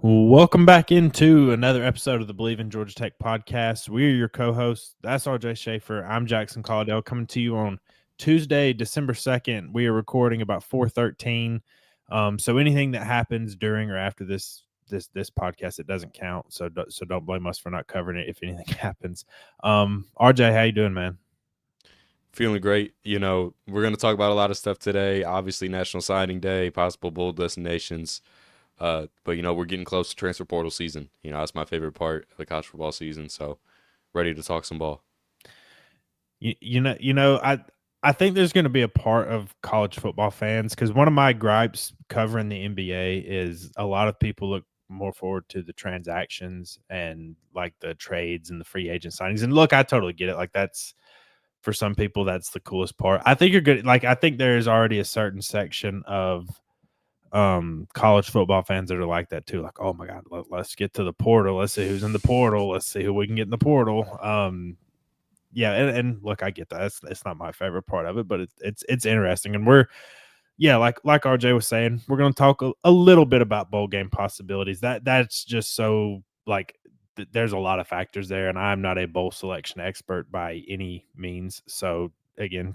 Welcome back into another episode of the Believe in Georgia Tech podcast. We're your co-hosts. That's RJ Schafer. I'm Jackson Caudell coming to you on Tuesday, December 2nd. We are recording about 4:13. So anything that happens during or after this podcast, it doesn't count. So don't blame us for not covering it if anything happens. RJ, how you doing, man? Feeling great. We're going to talk about a lot of stuff today. Obviously, National Signing Day, possible bold destinations. But we're getting close to transfer portal season. That's my favorite part of the college football season. So, ready to talk some ball. I think there's going to be a part of college football fans because one of my gripes covering the NBA is a lot of people look more forward to the transactions and like the trades and the free agent signings. And look, I totally get it. Like that's for some people, that's the coolest part. I think you're good. Like I think there is already a certain section of college football fans that are like that too. Like, oh my god, let's get to the portal. Let's see who's in the portal. Let's see who we can get in the portal. Yeah, and look, I get that. It's not my favorite part of it, but it's interesting, and we're like RJ was saying, we're going to talk a little bit about bowl game possibilities. That's just so like there's a lot of factors there, and I'm not a bowl selection expert by any means. So again,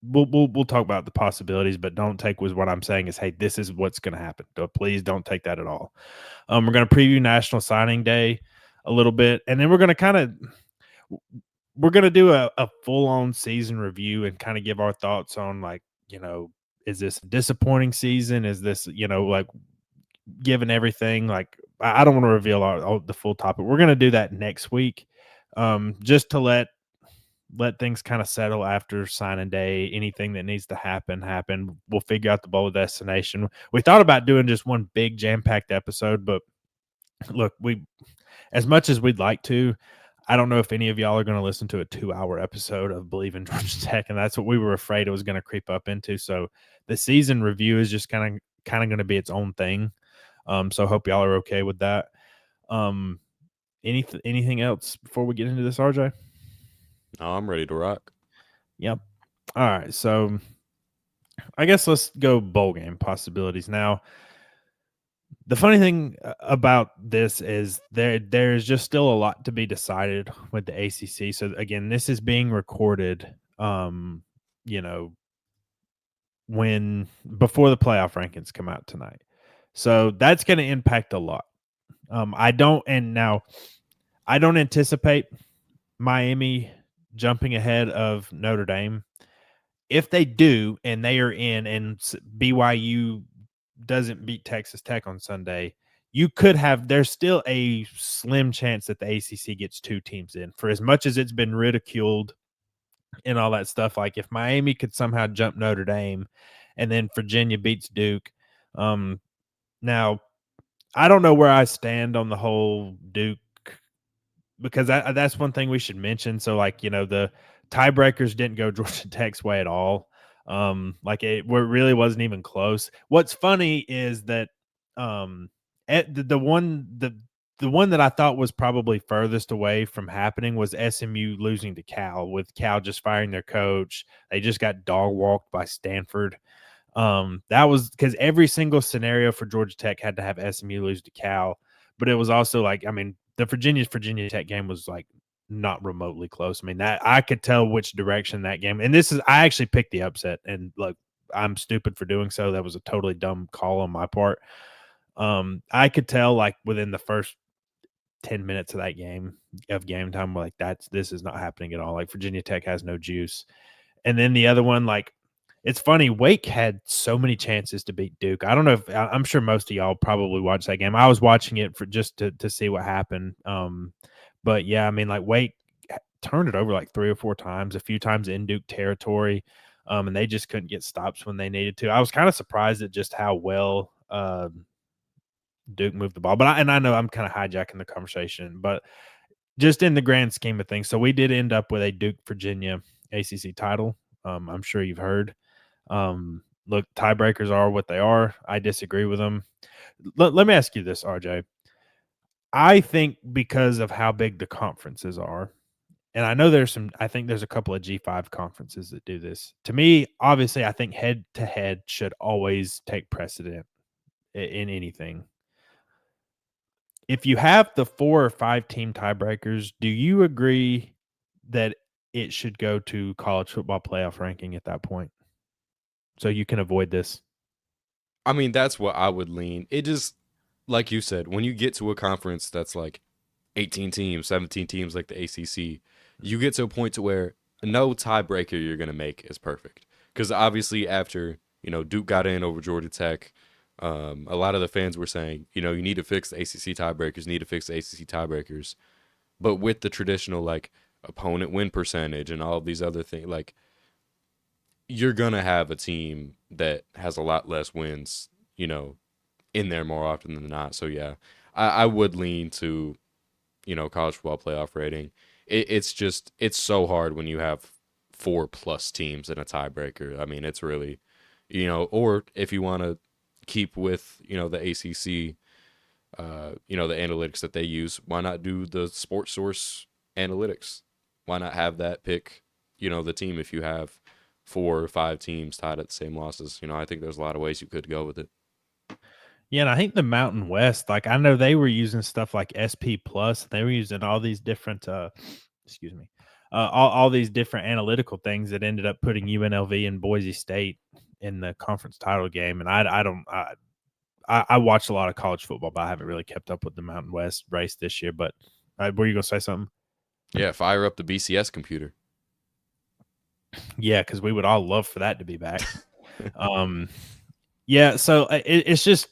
we'll talk about the possibilities, but don't take with what I'm saying is, hey, this is what's going to happen. Please don't take that at all. We're going to preview National Signing Day a little bit, and then we're going to do a full-on season review and kind of give our thoughts on like, is this a disappointing season? Is this, like given everything, like I don't want to reveal all the full topic. We're going to do that next week. Just to let things kind of settle after signing day. Anything that needs to happen. We'll figure out the bowl destination. We thought about doing just one big jam-packed episode, but look, we as much as we'd like to, I don't know if any of y'all are going to listen to a 2-hour episode of Believe in Georgia Tech, and that's what we were afraid it was going to creep up into. So the season review is just kind of going to be its own thing. So hope y'all are okay with that. Anything else before we get into this, RJ? No, I'm ready to rock. Yep. All right. So I guess let's go bowl game possibilities now. The funny thing about this is there's just still a lot to be decided with the ACC. So again, this is being recorded, you know, when before the playoff rankings come out tonight. So that's going to impact a lot. I don't anticipate Miami jumping ahead of Notre Dame. If they do and they are in and BYU doesn't beat Texas Tech on Sunday, there's still a slim chance that the ACC gets two teams in. For as much as it's been ridiculed and all that stuff, like if Miami could somehow jump Notre Dame and then Virginia beats Duke, now I don't know where I stand on the whole Duke because that's one thing we should mention. So like, the tiebreakers didn't go Georgia Tech's way at all. Like it really wasn't even close. What's funny is that the one that I thought was probably furthest away from happening was SMU losing to Cal, with Cal just firing their coach. They just got dog walked by Stanford. That was because every single scenario for Georgia Tech had to have SMU lose to Cal, but it was also like, I mean, the Virginia Tech game was like not remotely close. I mean, that I could tell which direction that game. And I actually picked the upset, and look, I'm stupid for doing so. That was a totally dumb call on my part. I could tell like within the first 10 minutes of that game time, like this is not happening at all. Like Virginia Tech has no juice. And then the other one, like it's funny, Wake had so many chances to beat Duke. I don't know if I'm sure most of y'all probably watched that game. I was watching it for just to see what happened. But yeah, I mean, like Wake turned it over like 3 or 4 times, a few times in Duke territory, and they just couldn't get stops when they needed to. I was kind of surprised at just how well Duke moved the ball. But I know I'm kind of hijacking the conversation, but just in the grand scheme of things, so we did end up with a Duke Virginia ACC title. I'm sure you've heard. Look, tiebreakers are what they are. I disagree with them. Let me ask you this, RJ. I think because of how big the conferences are, and I think there's a couple of G5 conferences that do this. To me, obviously, I think head to head should always take precedent in anything. if you have the 4 or 5 team tiebreakers, do you agree that it should go to college football playoff ranking at that point? So you can avoid this. I mean, that's what I would lean. It just, like you said, when you get to a conference that's like 18 teams, 17 teams like the ACC, you get to a point to where no tiebreaker you're going to make is perfect. Because obviously, after, Duke got in over Georgia Tech, a lot of the fans were saying, you need to fix the ACC tiebreakers, need to fix the ACC tiebreakers. But with the traditional, like, opponent win percentage and all of these other things, like, you're going to have a team that has a lot less wins, in there more often than not. So, yeah, I would lean to college football playoff rating. It's so hard when you have 4+ teams in a tiebreaker. I mean, it's really, or if you want to keep with, the ACC, the analytics that they use, why not do the Sports Source analytics? Why not have that pick, the team if you have 4 or 5 teams tied at the same losses? I think there's a lot of ways you could go with it. Yeah, and I think the Mountain West, like I know they were using stuff like SP Plus. They were using all these different excuse me. All these different analytical things that ended up putting UNLV and Boise State in the conference title game. And I watched a lot of college football, but I haven't really kept up with the Mountain West race this year. But were you gonna say something? Yeah, fire up the BCS computer. Yeah, because we would all love for that to be back. Um, yeah, so it's just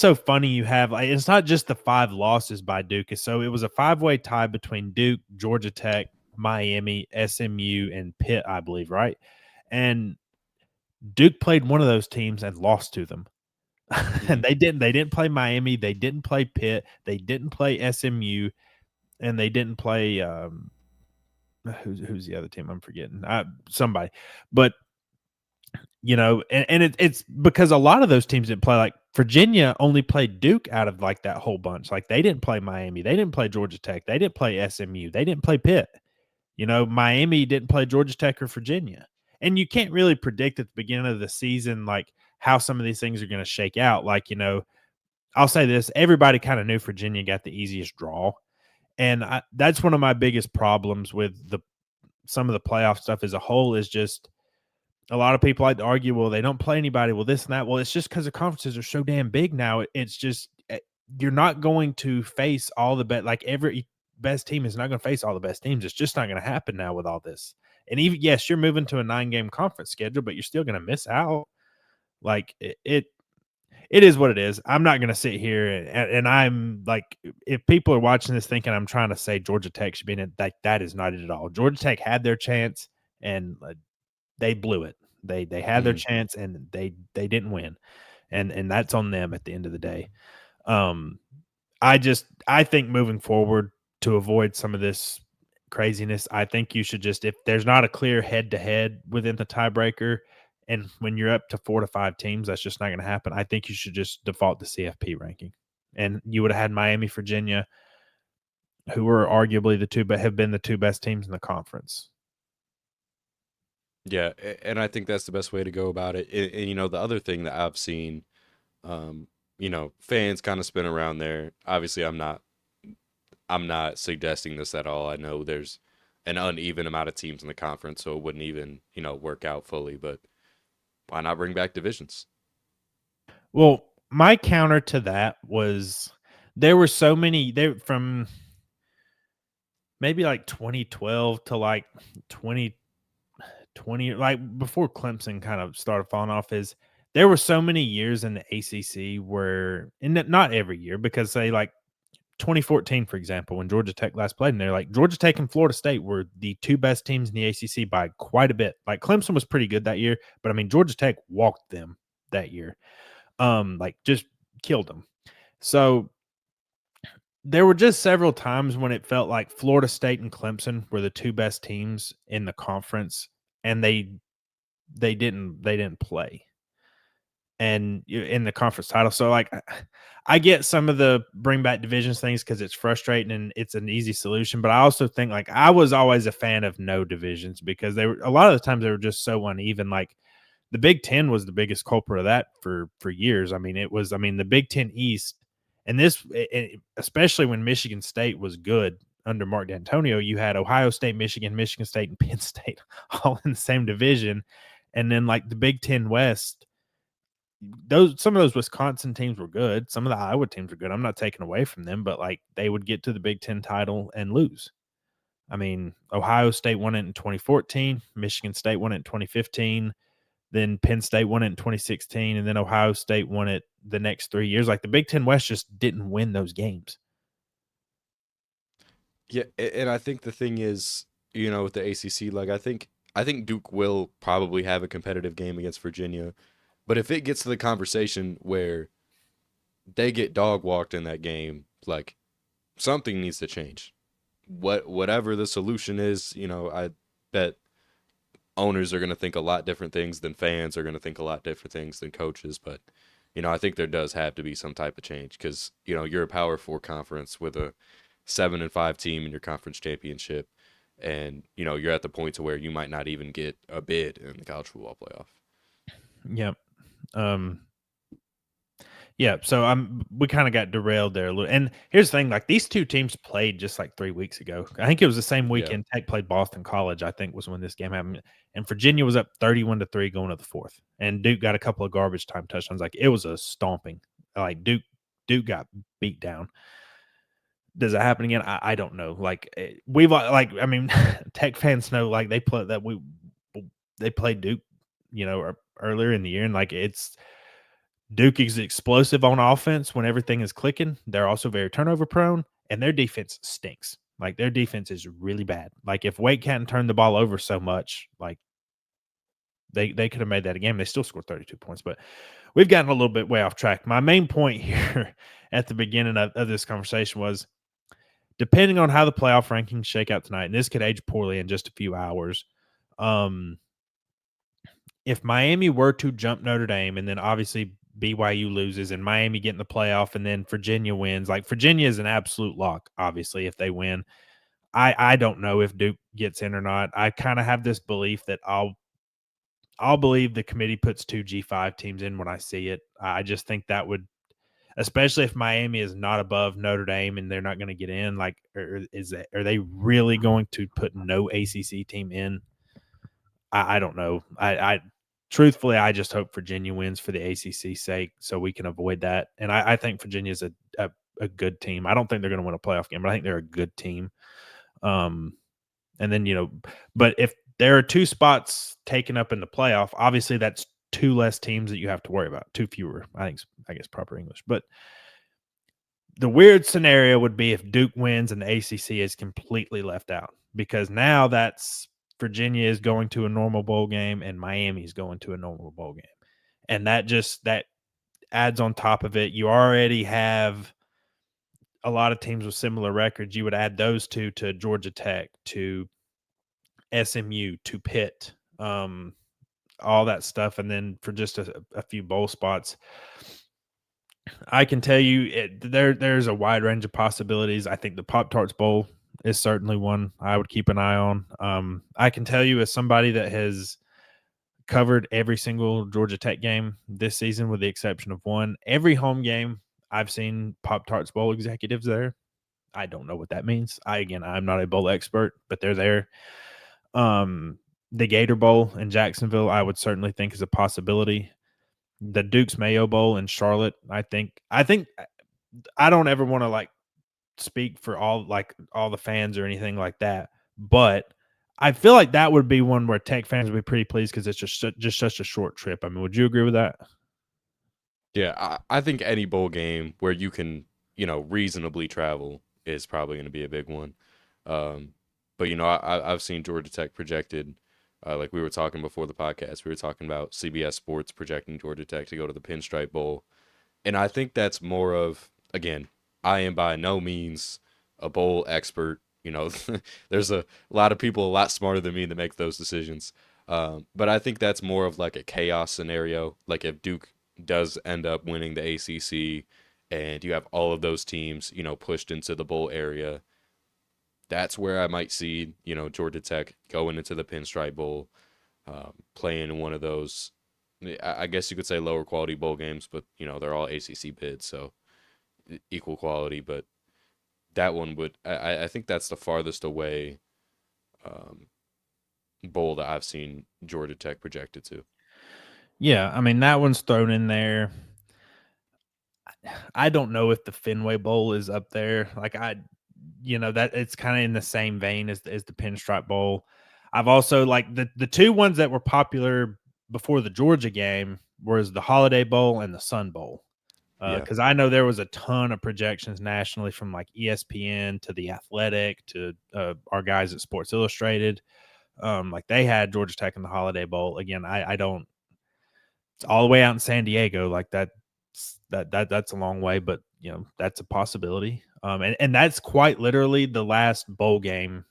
so funny. You have like, it's not just the 5 losses by Duke. So it was a 5-way tie between Duke, Georgia Tech, Miami, SMU, and Pitt, I believe, right? And Duke played one of those teams and lost to them. And Mm-hmm. they didn't play Miami, they didn't play Pitt, they didn't play SMU, and they didn't play who's the other team I'm forgetting. Somebody. But it's because a lot of those teams didn't play. Like Virginia only played Duke out of like that whole bunch. Like they didn't play Miami, they didn't play Georgia Tech, they didn't play SMU, they didn't play Pitt. Miami didn't play Georgia Tech or Virginia. And you can't really predict at the beginning of the season like how some of these things are going to shake out. Like, I'll say this, everybody kind of knew Virginia got the easiest draw. And that's one of my biggest problems with some of the playoff stuff as a whole is just a lot of people like to argue, well, they don't play anybody, well, this and that. Well, it's just because the conferences are so damn big now. It's just you're not going to face all the best. Like every best team is not going to face all the best teams. It's just not going to happen now with all this. And even yes, you're moving to a 9-game conference schedule, but you're still going to miss out. Like it is what it is. I'm not going to sit here and I'm like, if people are watching this thinking I'm trying to say Georgia Tech should be in it, that is not it at all. Georgia Tech had their chance and they blew it. They had their Mm-hmm. chance and they didn't win, and that's on them at the end of the day. Um, I think moving forward to avoid some of this craziness, I think you should just if there's not a clear head to head within the tiebreaker, and when you're up to 4 to 5 teams, that's just not going to happen. I think you should just default to CFP ranking, and you would have had Miami, Virginia, who were arguably but have been the 2 best teams in the conference. Yeah, and I think that's the best way to go about it. And, the other thing that I've seen, fans kind of spin around there. Obviously, I'm not suggesting this at all. I know there's an uneven amount of teams in the conference, so it wouldn't even, work out fully. But why not bring back divisions? Well, my counter to that was there were so many there from maybe like 2012 to like 2020, like before Clemson kind of started falling off. Is there were so many years in the ACC where, and not every year, because say like 2014, for example, when Georgia Tech last played in there, like Georgia Tech and Florida State were the 2 best teams in the ACC by quite a bit. Like Clemson was pretty good that year, but I mean Georgia Tech walked them that year. Like just killed them. So there were just several times when it felt like Florida State and Clemson were the 2 best teams in the conference, and they didn't play and in the conference title. So like I get some of the bring back divisions things because it's frustrating and it's an easy solution. But I also think like I was always a fan of no divisions because they were a lot of the times they were just so uneven. Like the Big Ten was the biggest culprit of that for years. I mean, the Big Ten East And this, especially when Michigan State was good under Mark D'Antonio, you had Ohio State, Michigan State, and Penn State all in the same division. And then like the Big Ten West, some of those Wisconsin teams were good. Some of the Iowa teams were good. I'm not taking away from them, but like they would get to the Big Ten title and lose. I mean, Ohio State won it in 2014, Michigan State won it in 2015, then Penn State won it in 2016, and then Ohio State won it the next 3 years. Like the Big Ten West just didn't win those games. Yeah, and I think the thing is, with the ACC, like I think Duke will probably have a competitive game against Virginia, but if it gets to the conversation where they get dog walked in that game, like something needs to change. Whatever the solution is, I bet owners are going to think a lot different things than fans are going to think a lot different things than coaches, but I think there does have to be some type of change because you're a Power Four conference with a 7-5 team in your conference championship, and you're at the point to where you might not even get a bid in the college football playoff. Yep. Yeah, so we kind of got derailed there a little. And here's the thing, like these two teams played just like 3 weeks ago. I think it was the same Yeah, weekend Tech played Boston College, I think was when this game happened. And Virginia was up 31-3 going to the fourth. And Duke got a couple of garbage time touchdowns. Like it was a stomping. Like Duke got beat down. Does it happen again? I don't know. Like we've like I mean, Tech fans know like they played Duke, earlier in the year, and like Duke is explosive on offense when everything is clicking. They're also very turnover prone, and their defense stinks. Like their defense is really bad. Like if Wake hadn't turned the ball over so much, like they could have made that a game. They still scored 32 points, but we've gotten a little bit way off track. My main point here at the beginning of this conversation was depending on how the playoff rankings shake out tonight, and this could age poorly in just a few hours. If Miami were to jump Notre Dame and then obviously BYU loses and Miami get in the playoff and then Virginia wins, like Virginia is an absolute lock, obviously, if they win. I don't know if Duke gets in or not. I kind of have this belief that I'll believe the committee puts two G5 teams in when I see it. I just think that would, especially if Miami is not above Notre Dame and they're not going to get in, like are they really going to put no ACC team in? I don't know. I truthfully, I just hope Virginia wins for the ACC's sake, so we can avoid that. And I think Virginia's a good team. I don't think they're going to win a playoff game, but I think they're a good team. And then but if there are two spots taken up in the playoff, obviously that's two less teams that you have to worry about, two fewer. I guess proper English, but the weird scenario would be if Duke wins and the ACC is completely left out because now that's Virginia is going to a normal bowl game and Miami is going to a normal bowl game. And that adds on top of it. You already have a lot of teams with similar records. You would add those two to Georgia Tech, to SMU, to Pitt, all that stuff. And then for just a few bowl spots, I can tell you there's a wide range of possibilities. I think the Pop-Tarts Bowl is certainly one I would keep an eye on. I can tell you as somebody that has covered every single Georgia Tech game this season with the exception of one, every home game I've seen Pop-Tarts Bowl executives there. I don't know what that means. I'm not a bowl expert, but they're there. The Gator Bowl in Jacksonville, I would certainly think is a possibility. The Duke's Mayo Bowl in Charlotte, I think I don't ever want to like speak for all the fans or anything like that, but I feel like that would be one where Tech fans would be pretty pleased because it's just such a short trip. I mean, would you agree with that? yeah. I think any bowl game where you can reasonably travel is probably going to be a big one. Um, but I've seen Georgia Tech projected. Like we were talking before the podcast, we were talking about CBS Sports projecting Georgia Tech to go to the Pinstripe Bowl. And I think that's more of, again, I am by no means a bowl expert. There's a lot of people a lot smarter than me that make those decisions. But I think that's more of like a chaos scenario. Like if Duke does end up winning the ACC and you have all of those teams, pushed into the bowl area, that's where I might see, Georgia Tech going into the Pinstripe Bowl, playing in one of those. I guess you could say lower quality bowl games, but they're all ACC bids, so equal quality, but that one would I think that's the farthest away um, bowl that I've seen Georgia Tech projected to. Yeah, I mean that one's thrown in there. I don't know if the Fenway Bowl is up there. Like that it's kind of in the same vein as the Pinstripe Bowl. I've also like the two ones that were popular before the Georgia game was the Holiday Bowl and the Sun Bowl. Yeah. Because I know there was a ton of projections nationally from like ESPN to the Athletic to our guys at Sports Illustrated. Like they had Georgia Tech in the Holiday Bowl. Again, I don't. It's all the way out in San Diego. Like that's a long way, but that's a possibility. And that's quite literally the last bowl game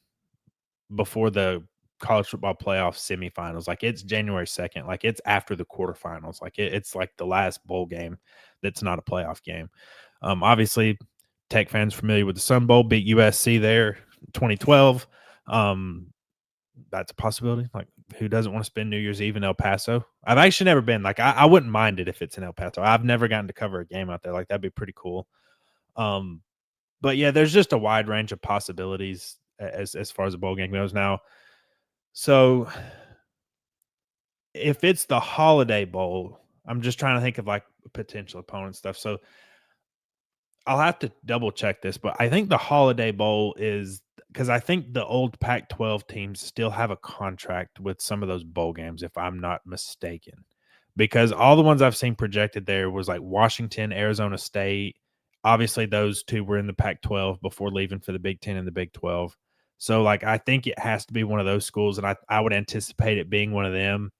before the college football playoff semifinals. Like it's January 2nd. Like it's after the quarterfinals. Like it's like the last bowl game that's not a playoff game. Obviously, Tech fans familiar with the Sun Bowl, beat USC there 2012. That's a possibility. Like, who doesn't want to spend New Year's Eve in El Paso? I've actually never been. Like, I wouldn't mind it if it's in El Paso. I've never gotten to cover a game out there. Like, that'd be pretty cool. Um, but yeah, there's just a wide range of possibilities as far as the bowl game goes now. So if it's the Holiday Bowl, I'm just trying to think of like potential opponent stuff. So I'll have to double check this, but I think the Holiday Bowl is because I think the old Pac 12 teams still have a contract with some of those bowl games, if I'm not mistaken. Because all the ones I've seen projected there was like Washington, Arizona State. Obviously, those two were in the Pac 12 before leaving for the Big 10 and the Big 12. So, like, I think it has to be one of those schools, and I would anticipate it being one of them.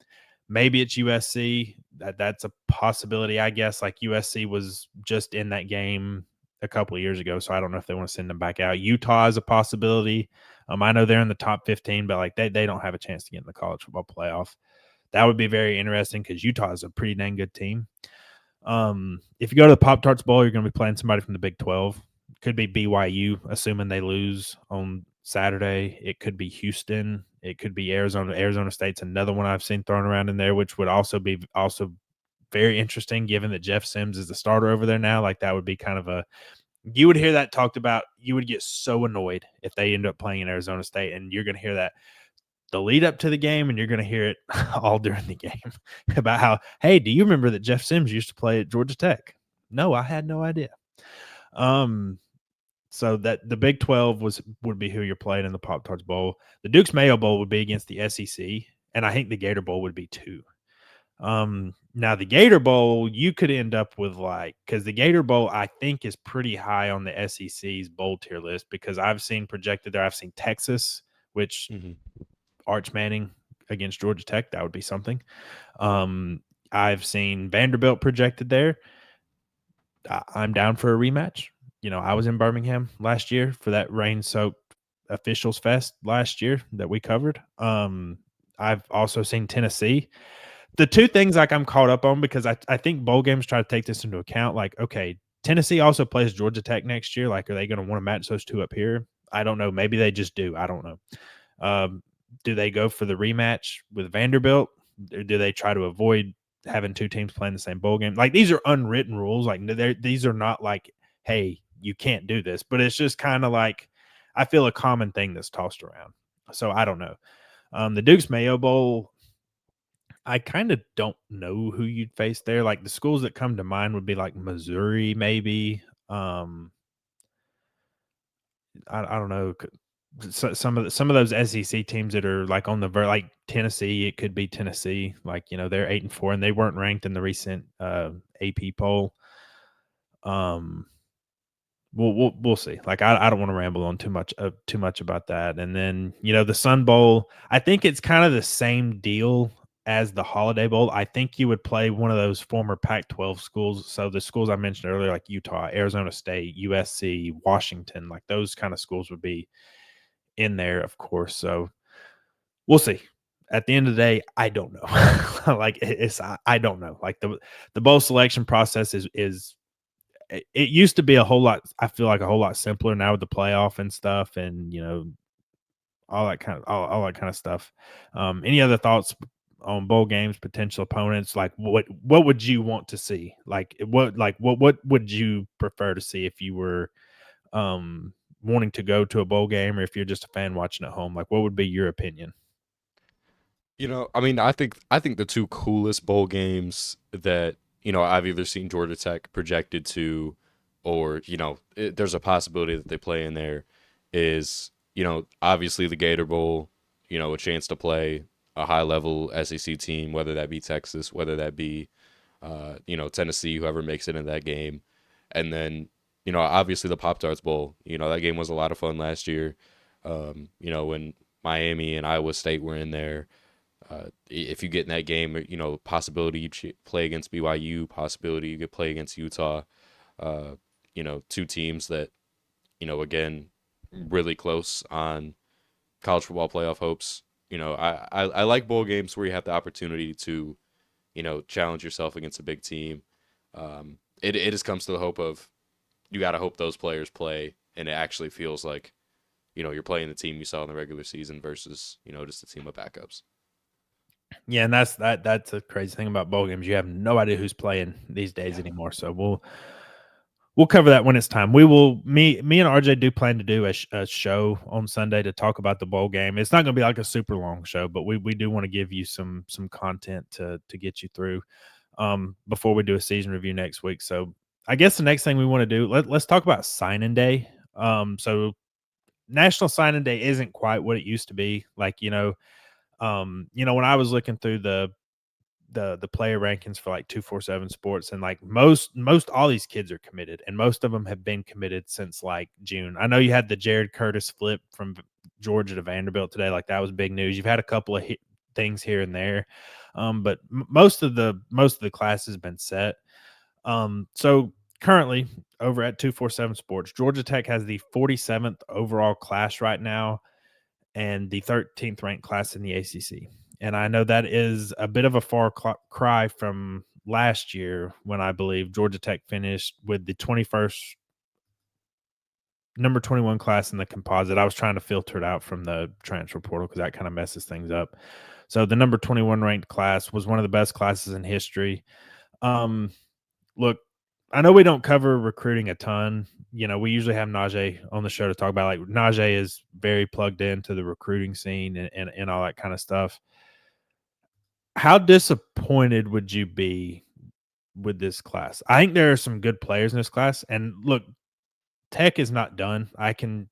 Maybe it's USC. That's a possibility, I guess. Like, USC was just in that game a couple of years ago, so I don't know if they want to send them back out. Utah is a possibility. I know they're in the top 15, but like they don't have a chance to get in the college football playoff. That would be very interesting because Utah is a pretty dang good team. If you go to the Pop Tarts Bowl, you're going to be playing somebody from the Big 12. Could be BYU, assuming they lose on Saturday. It could be Houston. It could be Arizona. Arizona State's another one I've seen thrown around in there, which would also be very interesting, given that Jeff Sims is the starter over there now. Like that would be kind of you would hear that talked about. You would get so annoyed if they end up playing in Arizona State, and you're going to hear that the lead up to the game, and you're going to hear it all during the game about how, hey, do you remember that Jeff Sims used to play at Georgia Tech? No, I had no idea. So that the Big 12 would be who you're playing in the Pop Tarts Bowl. The Duke's Mayo Bowl would be against the SEC, and I think the Gator Bowl would be too. Now the Gator Bowl, you could end up with because the Gator Bowl, I think, is pretty high on the SEC's bowl tier list because I've seen projected there. I've seen Texas, which Arch Manning against Georgia Tech, that would be something. I've seen Vanderbilt projected there. I'm down for a rematch. I was in Birmingham last year for that rain-soaked officials fest last year that we covered. I've also seen Tennessee. The two things like I'm caught up on because I think bowl games try to take this into account. Like, okay, Tennessee also plays Georgia Tech next year. Like, are they going to want to match those two up here? I don't know. Maybe they just do. I don't know. Do they go for the rematch with Vanderbilt? Or do they try to avoid having two teams playing the same bowl game? Like, these are unwritten rules. Like, these are not like, hey, you can't do this. But it's just kind of like, I feel a common thing that's tossed around. So I don't know. The Duke's Mayo Bowl, I kind of don't know who you'd face there. Like the schools that come to mind would be like Missouri, maybe. I don't know. So some of those SEC teams that are like on the like Tennessee, it could be Tennessee. Like they're 8-4 and they weren't ranked in the recent AP poll. We'll see. Like I don't want to ramble on too much about that. And then the Sun Bowl, I think it's kind of the same deal as the Holiday Bowl. I think you would play one of those former Pac-12 schools. So the schools I mentioned earlier, like Utah, Arizona State, USC, Washington, like those kind of schools would be in there, of course. So we'll see. At the end of the day, I don't know. Like I don't know. Like the bowl selection process is it used to be a whole lot. I feel like a whole lot simpler now with the playoff and stuff, and all that kind of stuff. Any other thoughts bowl games, potential opponents, like what would you want to see? What would you prefer to see if you were wanting to go to a bowl game, or if you're just a fan watching at home? Like, what would be your opinion? I mean, I think the two coolest bowl games that I've either seen Georgia Tech projected to, or there's a possibility that they play in there, is obviously the Gator Bowl, a chance to play a high level SEC team, whether that be Texas, whether that be Tennessee, whoever makes it in that game, and then obviously the Pop Tarts Bowl. That game was a lot of fun last year. When Miami and Iowa State were in there, if you get in that game, possibility you play against BYU, possibility you could play against Utah. Uh, two teams that, again, really close on college football playoff hopes. I like bowl games where you have the opportunity to, challenge yourself against a big team. It just comes to the hope of you got to hope those players play, and it actually feels like, you're playing the team you saw in the regular season versus, just a team of backups. Yeah, and that's a crazy thing about bowl games. You have no idea who's playing these days anymore. So we'll cover that when it's time. We will me and RJ do plan to do a show on Sunday to talk about the bowl game. It's not going to be like a super long show, but we do want to give you some content to get you through before we do a season review next week. So I guess the next thing we want to do, let's talk about signing day. So National Signing Day isn't quite what it used to be. Like, when I was looking through the player rankings for like 247 Sports, and like most all these kids are committed, and most of them have been committed since like June. I know you had the Jared Curtis flip from Georgia to Vanderbilt today, like that was big news. You've had a couple of things here and there, but most of the class has been set. So currently over at 247 Sports, Georgia Tech has the 47th overall class right now and the 13th ranked class in the ACC. And I know that is a bit of a far cry from last year, when I believe Georgia Tech finished with the 21st number 21 class in the composite. I was trying to filter it out from the transfer portal because that kind of messes things up. So the number 21 ranked class was one of the best classes in history. Um, Look, I know we don't cover recruiting a ton. We usually have Najee on the show to talk about. Like, Najee is very plugged into the recruiting scene and all that kind of stuff. How disappointed would you be with this class? I think there are some good players in this class. And look, Tech is not done. I can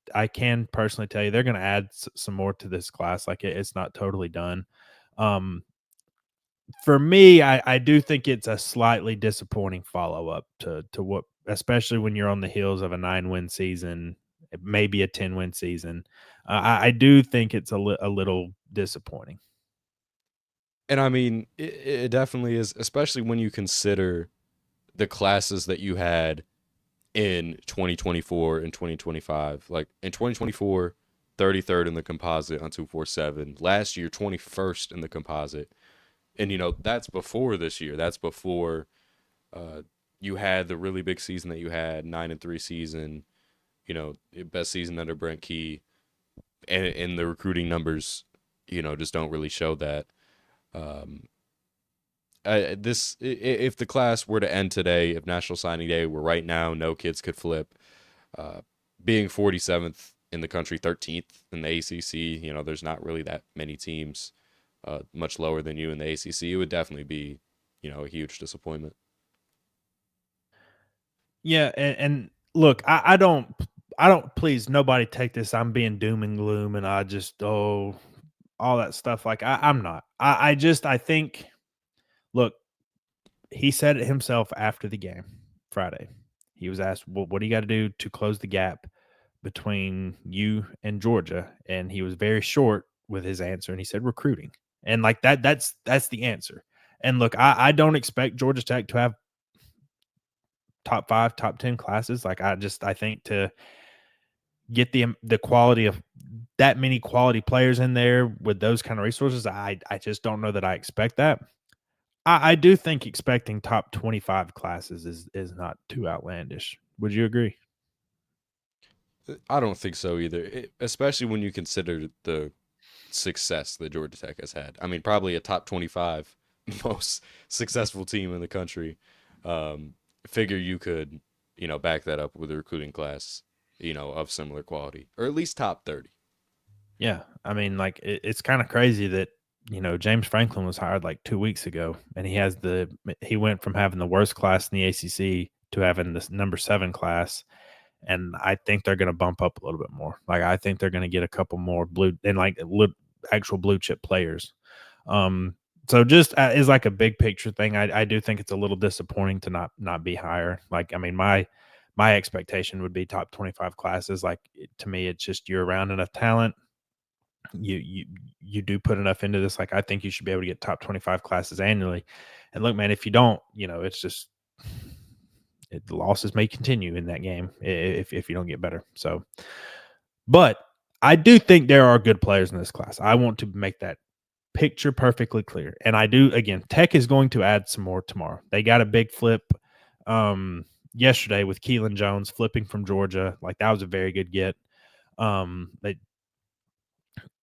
personally tell you they're going to add some more to this class. Like, it's not totally done. Um, for me, I do think it's a slightly disappointing follow up to what, especially when you're on the heels of a 9-win season, maybe a 10-win season. I do think it's a little disappointing. And I mean, it definitely is, especially when you consider the classes that you had in 2024 and 2025. Like in 2024, 33rd in the composite on 247. Last year, 21st in the composite. And, that's before this year. That's before uh, you had the really big season that you had, 9-3 season, best season under Brent Key. And the recruiting numbers, just don't really show that. Um, if the class were to end today, if National Signing Day were right now, no kids could flip. Uh, Being 47th in the country, 13th in the ACC, there's not really that many teams much lower than you in the ACC. It would definitely be, a huge disappointment. Yeah, and look, I don't please nobody take this. I'm being doom and gloom, and I just all that stuff. Like, I'm not. I think, look, he said it himself after the game Friday. He was asked, well, what do you got to do to close the gap between you and Georgia? And he was very short with his answer, and he said recruiting. And like that's the answer. And look, I don't expect Georgia Tech to have top 5, top 10 classes. Like, I think to get the quality of that many quality players in there with those kind of resources, I just don't know that I expect that. I do think expecting top 25 classes is not too outlandish. Would you agree? I don't think so either, especially when you consider the success that Georgia Tech has had. I mean, probably a top 25 most successful team in the country. Um, Figure you could, back that up with a recruiting class, of similar quality, or at least top 30. Yeah, I mean, like it's kind of crazy that James Franklin was hired like 2 weeks ago, and he went from having the worst class in the ACC to having this number 7 class, and I think they're going to bump up a little bit more. Like I think they're going to get a couple more actual blue chip players. Um, so just is like a big picture thing. I do think it's a little disappointing to not be higher. Like I mean, my expectation would be top 25 classes. Like to me, it's just you're around enough talent. You do put enough into this. Like I think you should be able to get top 25 classes annually. And look, man, if you don't, it's just the losses may continue in that game if you don't get better. So, but I do think there are good players in this class. I want to make that picture perfectly clear. And I do, again, Tech is going to add some more tomorrow. They got a big flip yesterday with Keelan Jones flipping from Georgia. Like that was a very good get. They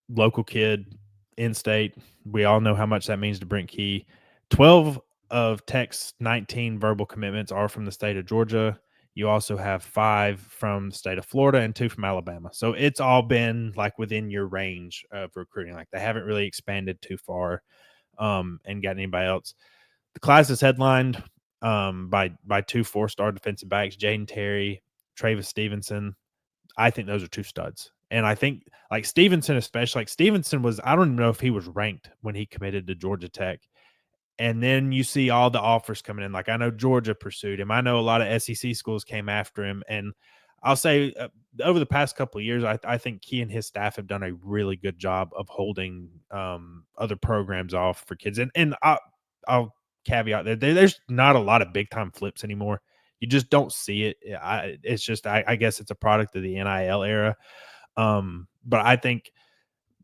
local kid, in state. We all know how much that means to Brent Key. 12 of Tech's 19 verbal commitments are from the state of Georgia. You also have 5 from the state of Florida and 2 from Alabama. So it's all been like within your range of recruiting. Like they haven't really expanded too far and got anybody else. The class is headlined by 2 4-star defensive backs, Jaden Terry, Travis Stevenson. I think those are 2 studs. And I think like Stevenson, especially like Stevenson was, I don't even know if he was ranked when he committed to Georgia Tech. And then you see all the offers coming in. Like I know Georgia pursued him. I know a lot of SEC schools came after him. And I'll say over the past couple of years, I think Key and his staff have done a really good job of holding other programs off for kids. And I'll caveat there's not a lot of big time flips anymore. You just don't see it. It's just I guess it's a product of the NIL era. But I think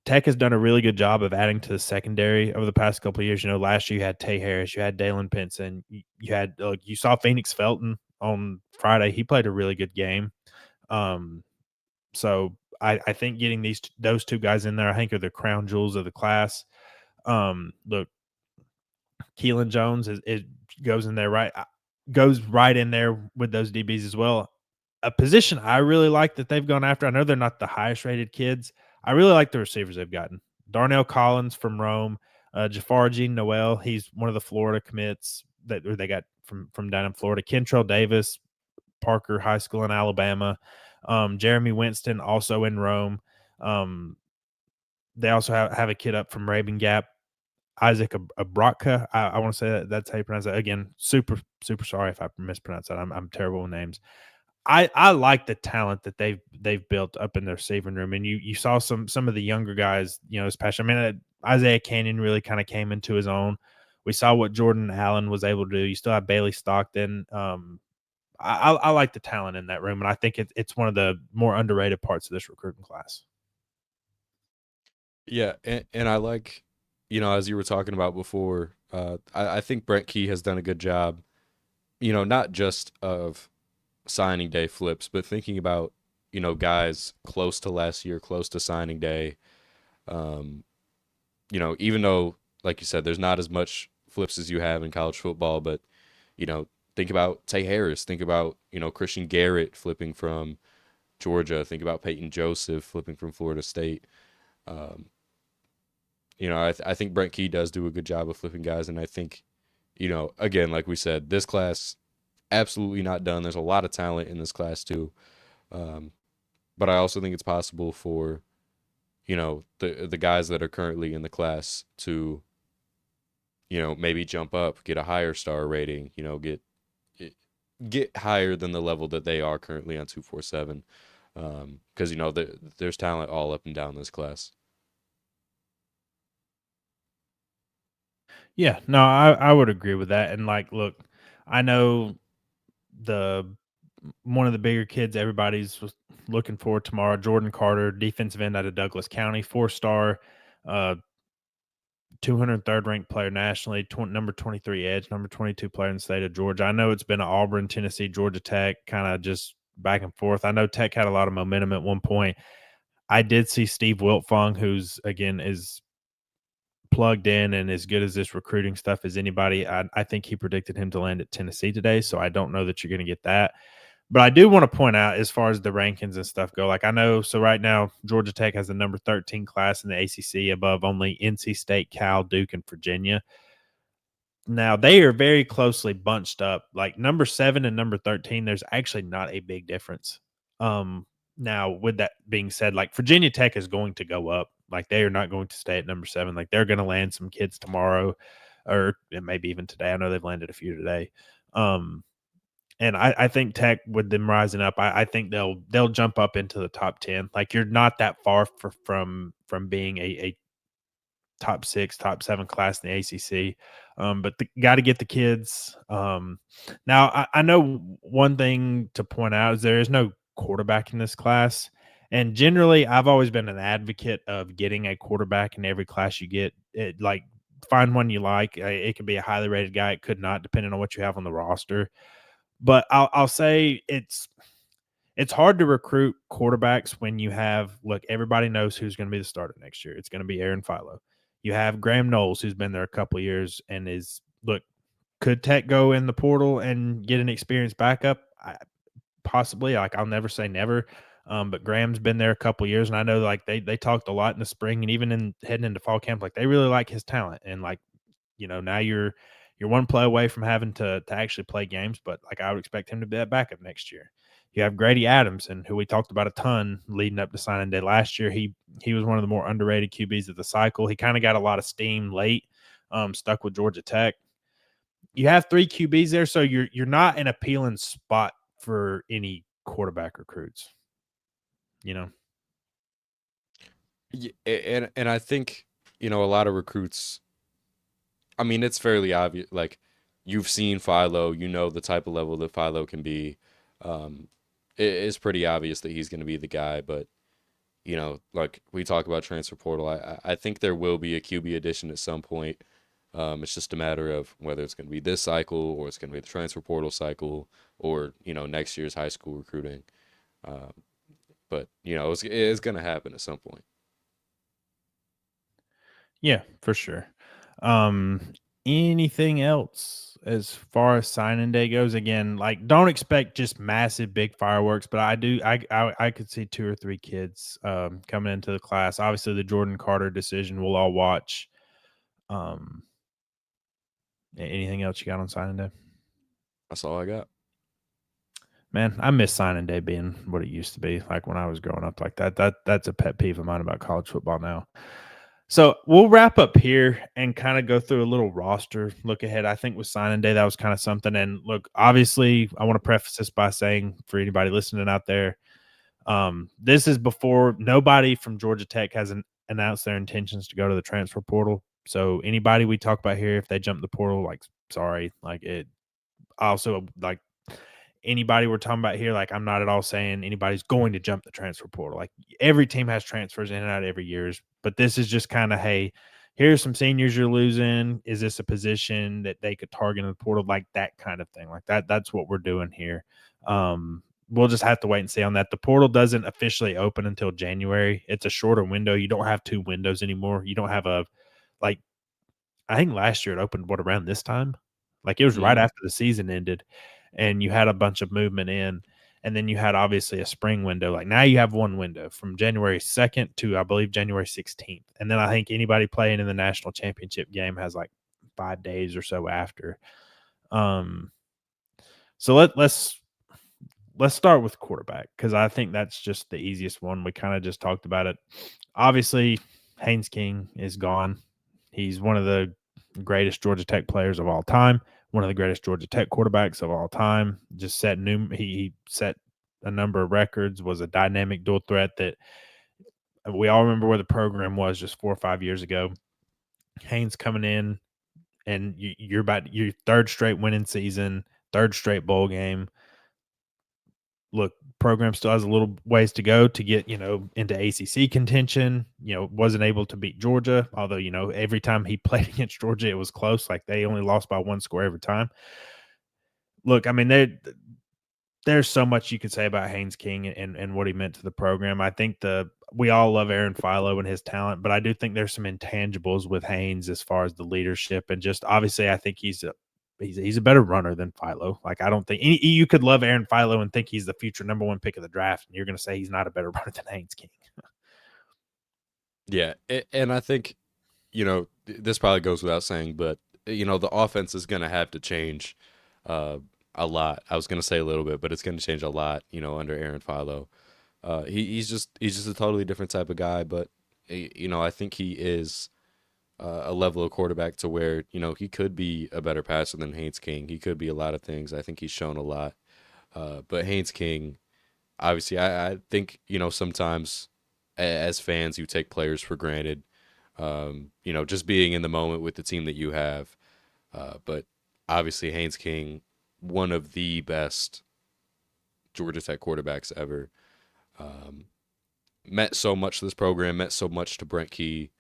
Tech has done a really good job of adding to the secondary over the past couple of years. Last year you had Tay Harris, you had Dalen Pinson, you had you saw Phoenix Felton on Friday. He played a really good game. So I think getting those 2 guys in there, I think are the crown jewels of the class. Look, Keelan Jones goes in there goes right in there with those DBs as well. A position I really like that they've gone after. I know they're not the highest rated kids. I really like the receivers they've gotten. Darnell Collins from Rome, Jafar Jean Noel. He's one of the Florida commits that they got from down in Florida. Kentrell Davis, Parker High School in Alabama. Jeremy Winston, also in Rome. They also have a kid up from Raven Gap, Isaac Abraka. I want to say that's how you pronounce that. Again, super sorry if I mispronounce that. I'm terrible with names. I like the talent that they've built up in their receiving room, and you saw some of the younger guys, this past. I mean, Isaiah Canyon really kind of came into his own. We saw what Jordan Allen was able to do. You still have Bailey Stockton. I like the talent in that room, and I think it's one of the more underrated parts of this recruiting class. Yeah, and I like, as you were talking about before, I think Brent Key has done a good job, not just of signing day flips, but thinking about, guys close to last year, close to signing day. Even though, like you said, there's not as much flips as you have in college football, but, think about Tay Harris, think about, Christian Garrett flipping from Georgia, think about Peyton Joseph flipping from Florida State. Um, I think Brent Key does do a good job of flipping guys, and I think, again, like we said, this class absolutely not done. There's a lot of talent in this class too, but I also think it's possible for, the guys that are currently in the class to, maybe jump up, get a higher star rating, get higher than the level that they are currently on 247, because there's talent all up and down this class. Yeah, no, I would agree with that. And like, look, I know the one of the bigger kids everybody's looking for tomorrow, Jordan Carter, defensive end out of Douglas County, 4-star, 203rd ranked player nationally, number 23 edge, number 22 player in the state of Georgia. I know it's been Auburn, Tennessee, Georgia Tech, kind of just back and forth. I know Tech had a lot of momentum at one point. I did see Steve Wiltfong, who's again is plugged in and as good as this recruiting stuff as anybody. I think he predicted him to land at Tennessee today, so I don't know that you're going to get that. But I do want to point out as far as the rankings and stuff go, like I know, so right now Georgia Tech has the number 13 class in the ACC above only NC State, Cal, Duke, and Virginia. Now they are very closely bunched up. Like number 7 and number 13, there's actually not a big difference. Um, Now with that being said, like Virginia Tech is going to go up. Like they are not going to stay at number 7. Like they're going to land some kids tomorrow, or maybe even today. I know they've landed a few today. Um, and I think Tech with them rising up, I think they'll jump up into the top 10. Like you're not that far from being a top 6, top 7 class in the ACC. But got to get the kids. Now, I know one thing to point out is there is no quarterback in this class. And generally, I've always been an advocate of getting a quarterback in every class you get. Like, find one you like. It could be a highly rated guy. It could not, depending on what you have on the roster. But I'll say it's hard to recruit quarterbacks when you have look, everybody knows who's going to be the starter next year. It's going to be Aaron Philo. You have Graham Knowles, who's been there a couple of years and is look, could Tech go in the portal and get an experienced backup? Possibly. Like I'll never say never. But Graham's been there a couple of years, and I know like they talked a lot in the spring and even in heading into fall camp, like they really like his talent. And like, now you're one play away from having to actually play games, but like I would expect him to be that backup next year. You have Grady Adamson, who we talked about a ton leading up to signing day last year. He was one of the more underrated QBs of the cycle. He kind of got a lot of steam late, stuck with Georgia Tech. You have 3 QBs there, so you're not an appealing spot for any quarterback recruits. Yeah, and I think a lot of recruits. I mean, it's fairly obvious. Like you've seen Philo, you know the type of level that Philo can be. Um, it's pretty obvious that he's going to be the guy. But like we talk about transfer portal, I think there will be a QB addition at some point. It's just a matter of whether it's going to be this cycle or it's going to be the transfer portal cycle or next year's high school recruiting. Um, but it's going to happen at some point. Yeah, for sure. Um, Anything else as far as signing day goes? Again, like don't expect just massive big fireworks, but I could see 2 or 3 kids coming into the class. Obviously, the Jordan Carter decision we'll all watch. Um, Anything else you got on signing day? That's all I got. Man, I miss signing day being what it used to be, like when I was growing up like that. That's a pet peeve of mine about college football now. So we'll wrap up here and kind of go through a little roster look ahead. I think with signing day, that was kind of something. And look, obviously, I want to preface this by saying for anybody listening out there, this is before nobody from Georgia Tech has announced their intentions to go to the transfer portal. So anybody we talk about here, if they jump the portal, like sorry, like it. Also, like anybody we're talking about here, like I'm not at all saying anybody's going to jump the transfer portal. Like every team has transfers in and out every years, but this is just kind of, hey, here's some seniors you're losing. Is this a position that they could target in the portal? Like that kind of thing. Like that's what we're doing here. We'll just have to wait and see on that. The portal doesn't officially open until January. It's a shorter window. You don't have 2 windows anymore. You don't have like I think last year it opened around this time? Like it was right Mm-hmm. after the season ended and you had a bunch of movement in. And then you had obviously a spring window. Like now you have one window from January 2nd to I believe January 16th. And then I think anybody playing in the national championship game has like 5 days or so after. Um so let's start with quarterback because I think that's just the easiest one. We kind of just talked about it. Obviously, Haynes King is gone. He's one of the greatest Georgia Tech players of all time, one of the greatest Georgia Tech quarterbacks of all time. Just he set a number of records, was a dynamic dual threat that we all remember where the program was just 4 or 5 years ago. Haynes coming in and you're about your 3rd straight winning season, 3rd straight bowl game. Look, program still has a little ways to go to get, into ACC contention. Wasn't able to beat Georgia, although, every time he played against Georgia, it was close. Like they only lost by 1 score every time. Look, I mean, there's so much you could say about Haynes King and what he meant to the program. I think we all love Aaron Philo and his talent, but I do think there's some intangibles with Haynes as far as the leadership and just obviously I think he's a better runner than Philo. Like I don't think you could love Aaron Philo and think he's the future number one pick of the draft, and you're going to say he's not a better runner than Haynes King. Yeah, and I think this probably goes without saying, but the offense is going to have to change uh, a lot. I was going to say a little bit, but it's going to change a lot. Under Aaron Philo, he's just a totally different type of guy. But I think he is a level of quarterback to where he could be a better passer than Haynes King. He could be a lot of things. I think he's shown a lot. But Haynes King, obviously, I think sometimes as fans you take players for granted. Just being in the moment with the team that you have. But obviously, Haynes King, one of the best Georgia Tech quarterbacks ever. Um, Meant so much to this program, meant so much to Brent Key,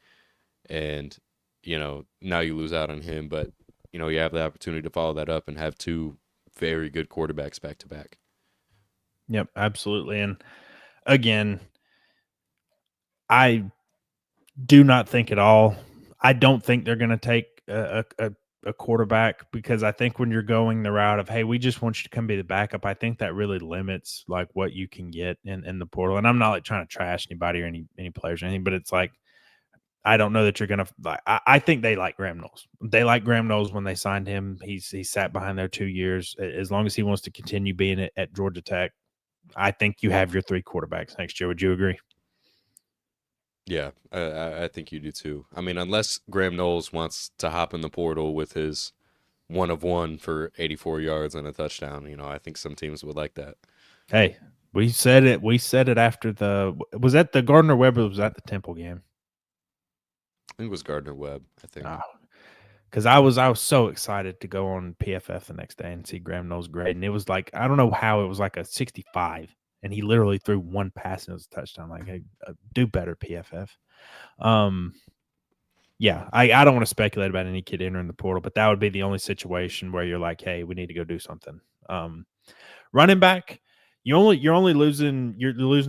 and now you lose out on him. But you have the opportunity to follow that up and have two very good quarterbacks back to back. Yep, absolutely. And again, I do not think at all. I don't think they're going to take a quarterback because I think when you're going the route of, hey, we just want you to come be the backup, I think that really limits like what you can get in the portal. And I'm not like trying to trash anybody or any players or anything, but it's like I don't know that you're gonna like. I think they like Graham Knowles. They like Graham Knowles when they signed him. He sat behind there 2 years. As long as he wants to continue being at Georgia Tech, I think you have your three quarterbacks next year. Would you agree? Yeah, I think you do too. I mean, unless Graham Knowles wants to hop in the portal with his 1 of 1 for 84 yards and a touchdown, I think some teams would like that. Hey, we said it. We said it after was that the Gardner Webb or was that the Temple game? I think it was Gardner Webb, I think. Because I was so excited to go on PFF the next day and see Graham Knowles grade, and it was like I don't know how it was like a 65, and he literally threw one pass and it was a touchdown. Like, hey, do better, PFF. Um, yeah, I don't want to speculate about any kid entering the portal, but that would be the only situation where you're like, hey, we need to go do something. Running back, you're losing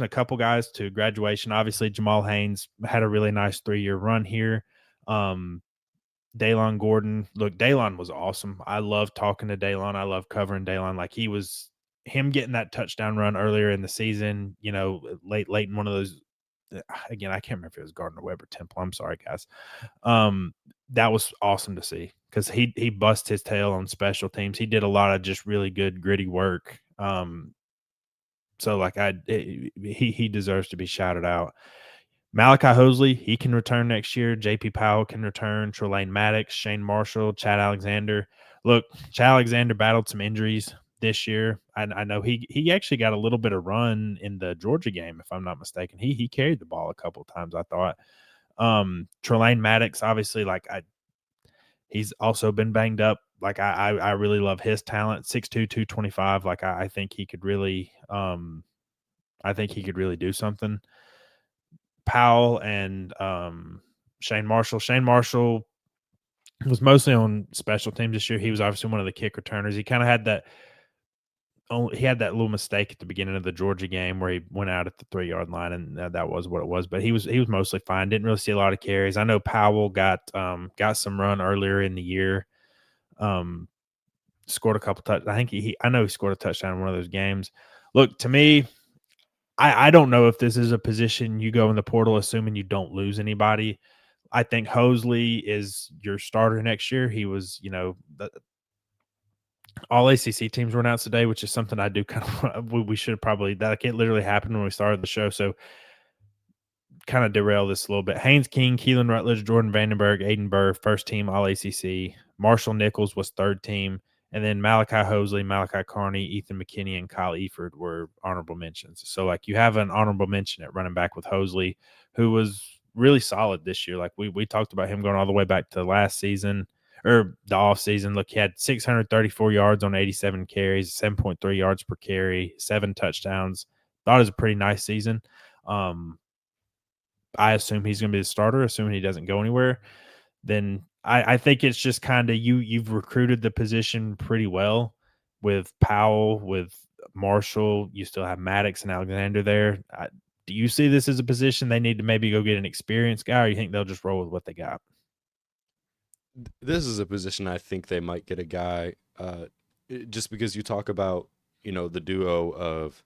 a couple guys to graduation. Obviously, Jamal Haynes had a really nice 3-year run here. Daylon Gordon, look, Daylon was awesome. I love talking to Daylon. I love covering Daylon. Like him getting that touchdown run earlier in the season. Late in one of those. Again, I can't remember if it was Gardner Webb or Temple. I'm sorry, guys. That was awesome to see because he bust his tail on special teams. He did a lot of just really good gritty work. So like he deserves to be shouted out. Malachi Hosley, he can return next year. JP Powell can return. Trelane Maddox, Shane Marshall, Chad Alexander. Look, Chad Alexander battled some injuries this year. I know he actually got a little bit of run in the Georgia game, if I'm not mistaken. He carried the ball a couple of times, I thought. Trelane Maddox, obviously, he's also been banged up. Like I really love his talent. 6'2", 225. Like I think he could really do something. Powell and Shane Marshall. Shane Marshall was mostly on special teams this year. He was obviously one of the kick returners. He kind of had that little mistake at the beginning of the Georgia game where he went out at the 3-yard line, and that was what it was. But he was mostly fine. Didn't really see a lot of carries. I know Powell got some run earlier in the year. Scored a couple touchdowns. I think I know he scored a touchdown in one of those games. Look, to me, I don't know if this is a position you go in the portal assuming you don't lose anybody. I think Hosley is your starter next year. He was, all ACC teams were announced today, which is something I do kind of. We should probably that it literally happened when we started the show, so kind of derail this a little bit. Haynes King, Keelan Rutledge, Jordan Vandenberg, Aiden Burr, first team All ACC. Marshall Nichols was third team. And then Malachi Hosley, Malachi Carney, Ethan McKinney, and Kyle Eford were honorable mentions. So, you have an honorable mention at running back with Hosley, who was really solid this year. Like, we talked about him going all the way back to last season or the off season. Look, he had 634 yards on 87 carries, 7.3 yards per carry, 7 touchdowns. Thought it was a pretty nice season. I assume he's going to be the starter, assuming he doesn't go anywhere. Then I think it's just kind of you've recruited the position pretty well. with Powell, with Marshall. You still have Maddox and Alexander there. Do you see this as a position they need to maybe go get an experienced guy, or you think they'll just roll with what they got? This is a position I think they might get a guy, just because you talk about, the duo of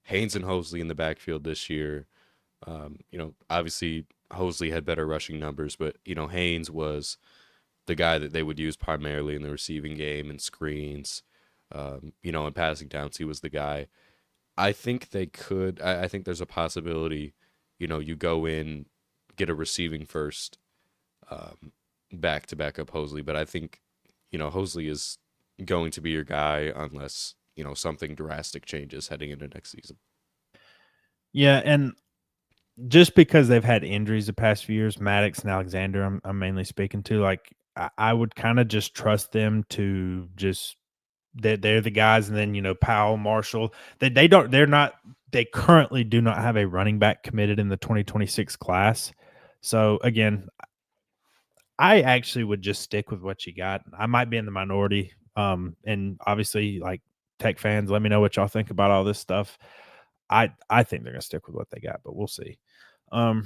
Haynes and Hosley in the backfield this year. Obviously Hosley had better rushing numbers, but Haynes was the guy that they would use primarily in the receiving game and screens, and passing downs. He was the guy. I think they could. I think there's a possibility, you go in, get a receiving first, um, back to back up Hosley. But I think, Hosley is going to be your guy unless, something drastic changes heading into next season. Yeah, and just because they've had injuries the past few years, Maddox and Alexander, I'm mainly speaking to, like, I would kind of just trust them to just they're the guys, and then Powell, Marshall, they currently do not have a running back committed in the 2026 class. So again, I actually would just stick with what you got. I might be in the minority. And obviously, like, Tech fans, let me know what y'all think about all this stuff. I think they're gonna stick with what they got, but we'll see.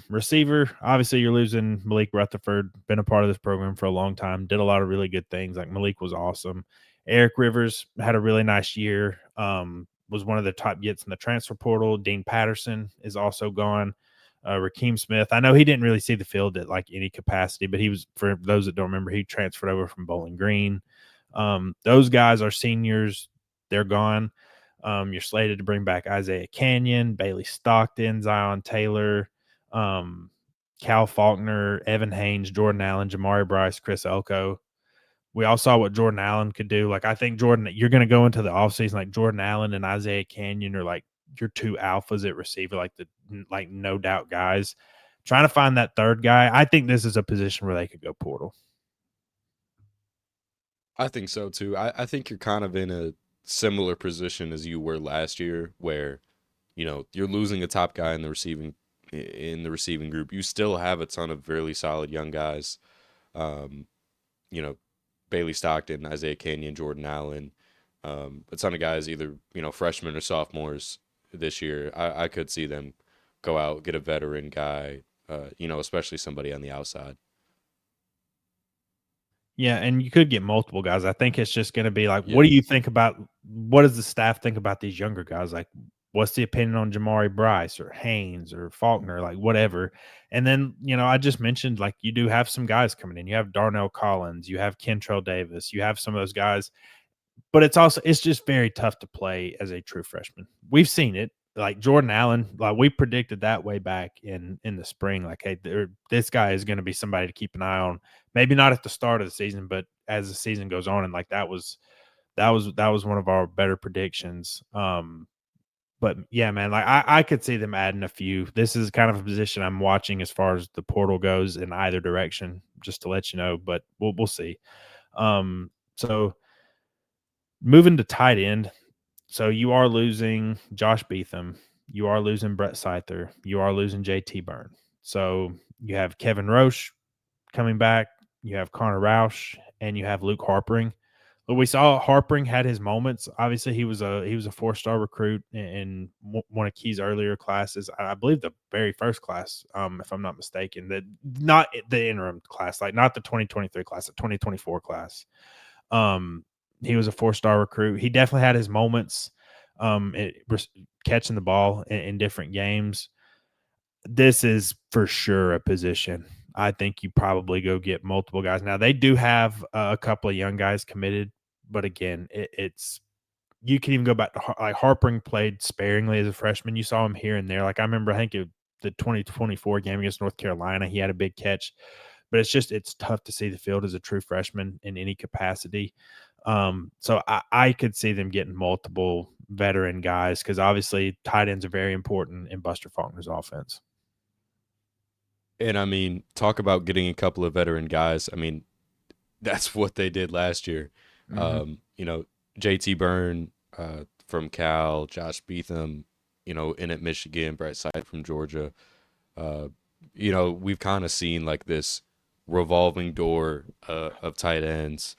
Receiver, obviously you're losing Malik Rutherford, been a part of this program for a long time, did a lot of really good things. Like, Malik was awesome. Eric Rivers had a really nice year. Was one of the top gets in the transfer portal. Dean Patterson is also gone. Raheem Smith, I know he didn't really see the field at like any capacity, but he was, for those that don't remember, he transferred over from Bowling Green. Those guys are seniors. They're gone. You're slated to bring back Isaiah Canyon, Bailey Stockton, Zion Taylor, um, Cal Faulkner, Evan Haynes, Jordan Allen, Jamari Bryce, Chris Elko. We all saw what Jordan Allen could do. Like, I think Jordan, you're going to go into the offseason like Jordan Allen and Isaiah Canyon are like your two alphas at receiver, like no doubt guys. Trying to find that third guy. I think this is a position where they could go portal. I think so too. I think you're kind of in a similar position as you were last year, where you're losing a top guy in the receiving group. You still have a ton of really solid young guys. Um, you know, Bailey Stockton, Isaiah Canyon, Jordan Allen, a ton of guys, either freshmen or sophomores this year. I could see them go out, get a veteran guy, especially somebody on the outside. Yeah, and you could get multiple guys. I think it's just going to be like, what Yeah. do you think about? What does the staff think about these younger guys? Like, what's the opinion on Jamari Bryce or Haynes or Faulkner, like whatever? And then I just mentioned, like, you do have some guys coming in. You have Darnell Collins, you have Kentrell Davis, you have some of those guys, but it's just very tough to play as a true freshman. We've seen it. Like Jordan Allen, like we predicted that way back in the spring. Like, hey, this guy is going to be somebody to keep an eye on. Maybe not at the start of the season, but as the season goes on, and like that was one of our better predictions. But yeah, man, like I could see them adding a few. This is kind of a position I'm watching as far as the portal goes in either direction, just to let you know. But we'll see. So moving to tight end, so you are losing Josh Beetham, you are losing Brett Seither, you are losing JT Byrne. So you have Kevin Roche coming back, you have Connor Roush, and you have Luke Harpering. But we saw Harpering had his moments. Obviously, he was a 4-star recruit in one of Key's earlier classes. I believe the very first class, if I'm not mistaken. That not the interim class, like not the 2023 class, the 2024 class. Um, he was a 4-star recruit. He definitely had his moments, catching the ball in different games. This is for sure a position. I think you probably go get multiple guys. Now they do have a couple of young guys committed, but again, it's you can even go back to like Harpering played sparingly as a freshman. You saw him here and there. Like I remember, I think the 2024 game against North Carolina, he had a big catch. But it's tough to see the field as a true freshman in any capacity. So I could see them getting multiple veteran guys because obviously tight ends are very important in Buster Faulkner's offense. And I mean, talk about getting a couple of veteran guys. I mean, that's what they did last year. Mm-hmm. JT Byrne, from Cal, Josh Beetham, in at Michigan, Brett Side from Georgia. Uh, we've kind of seen like this revolving door, of tight ends.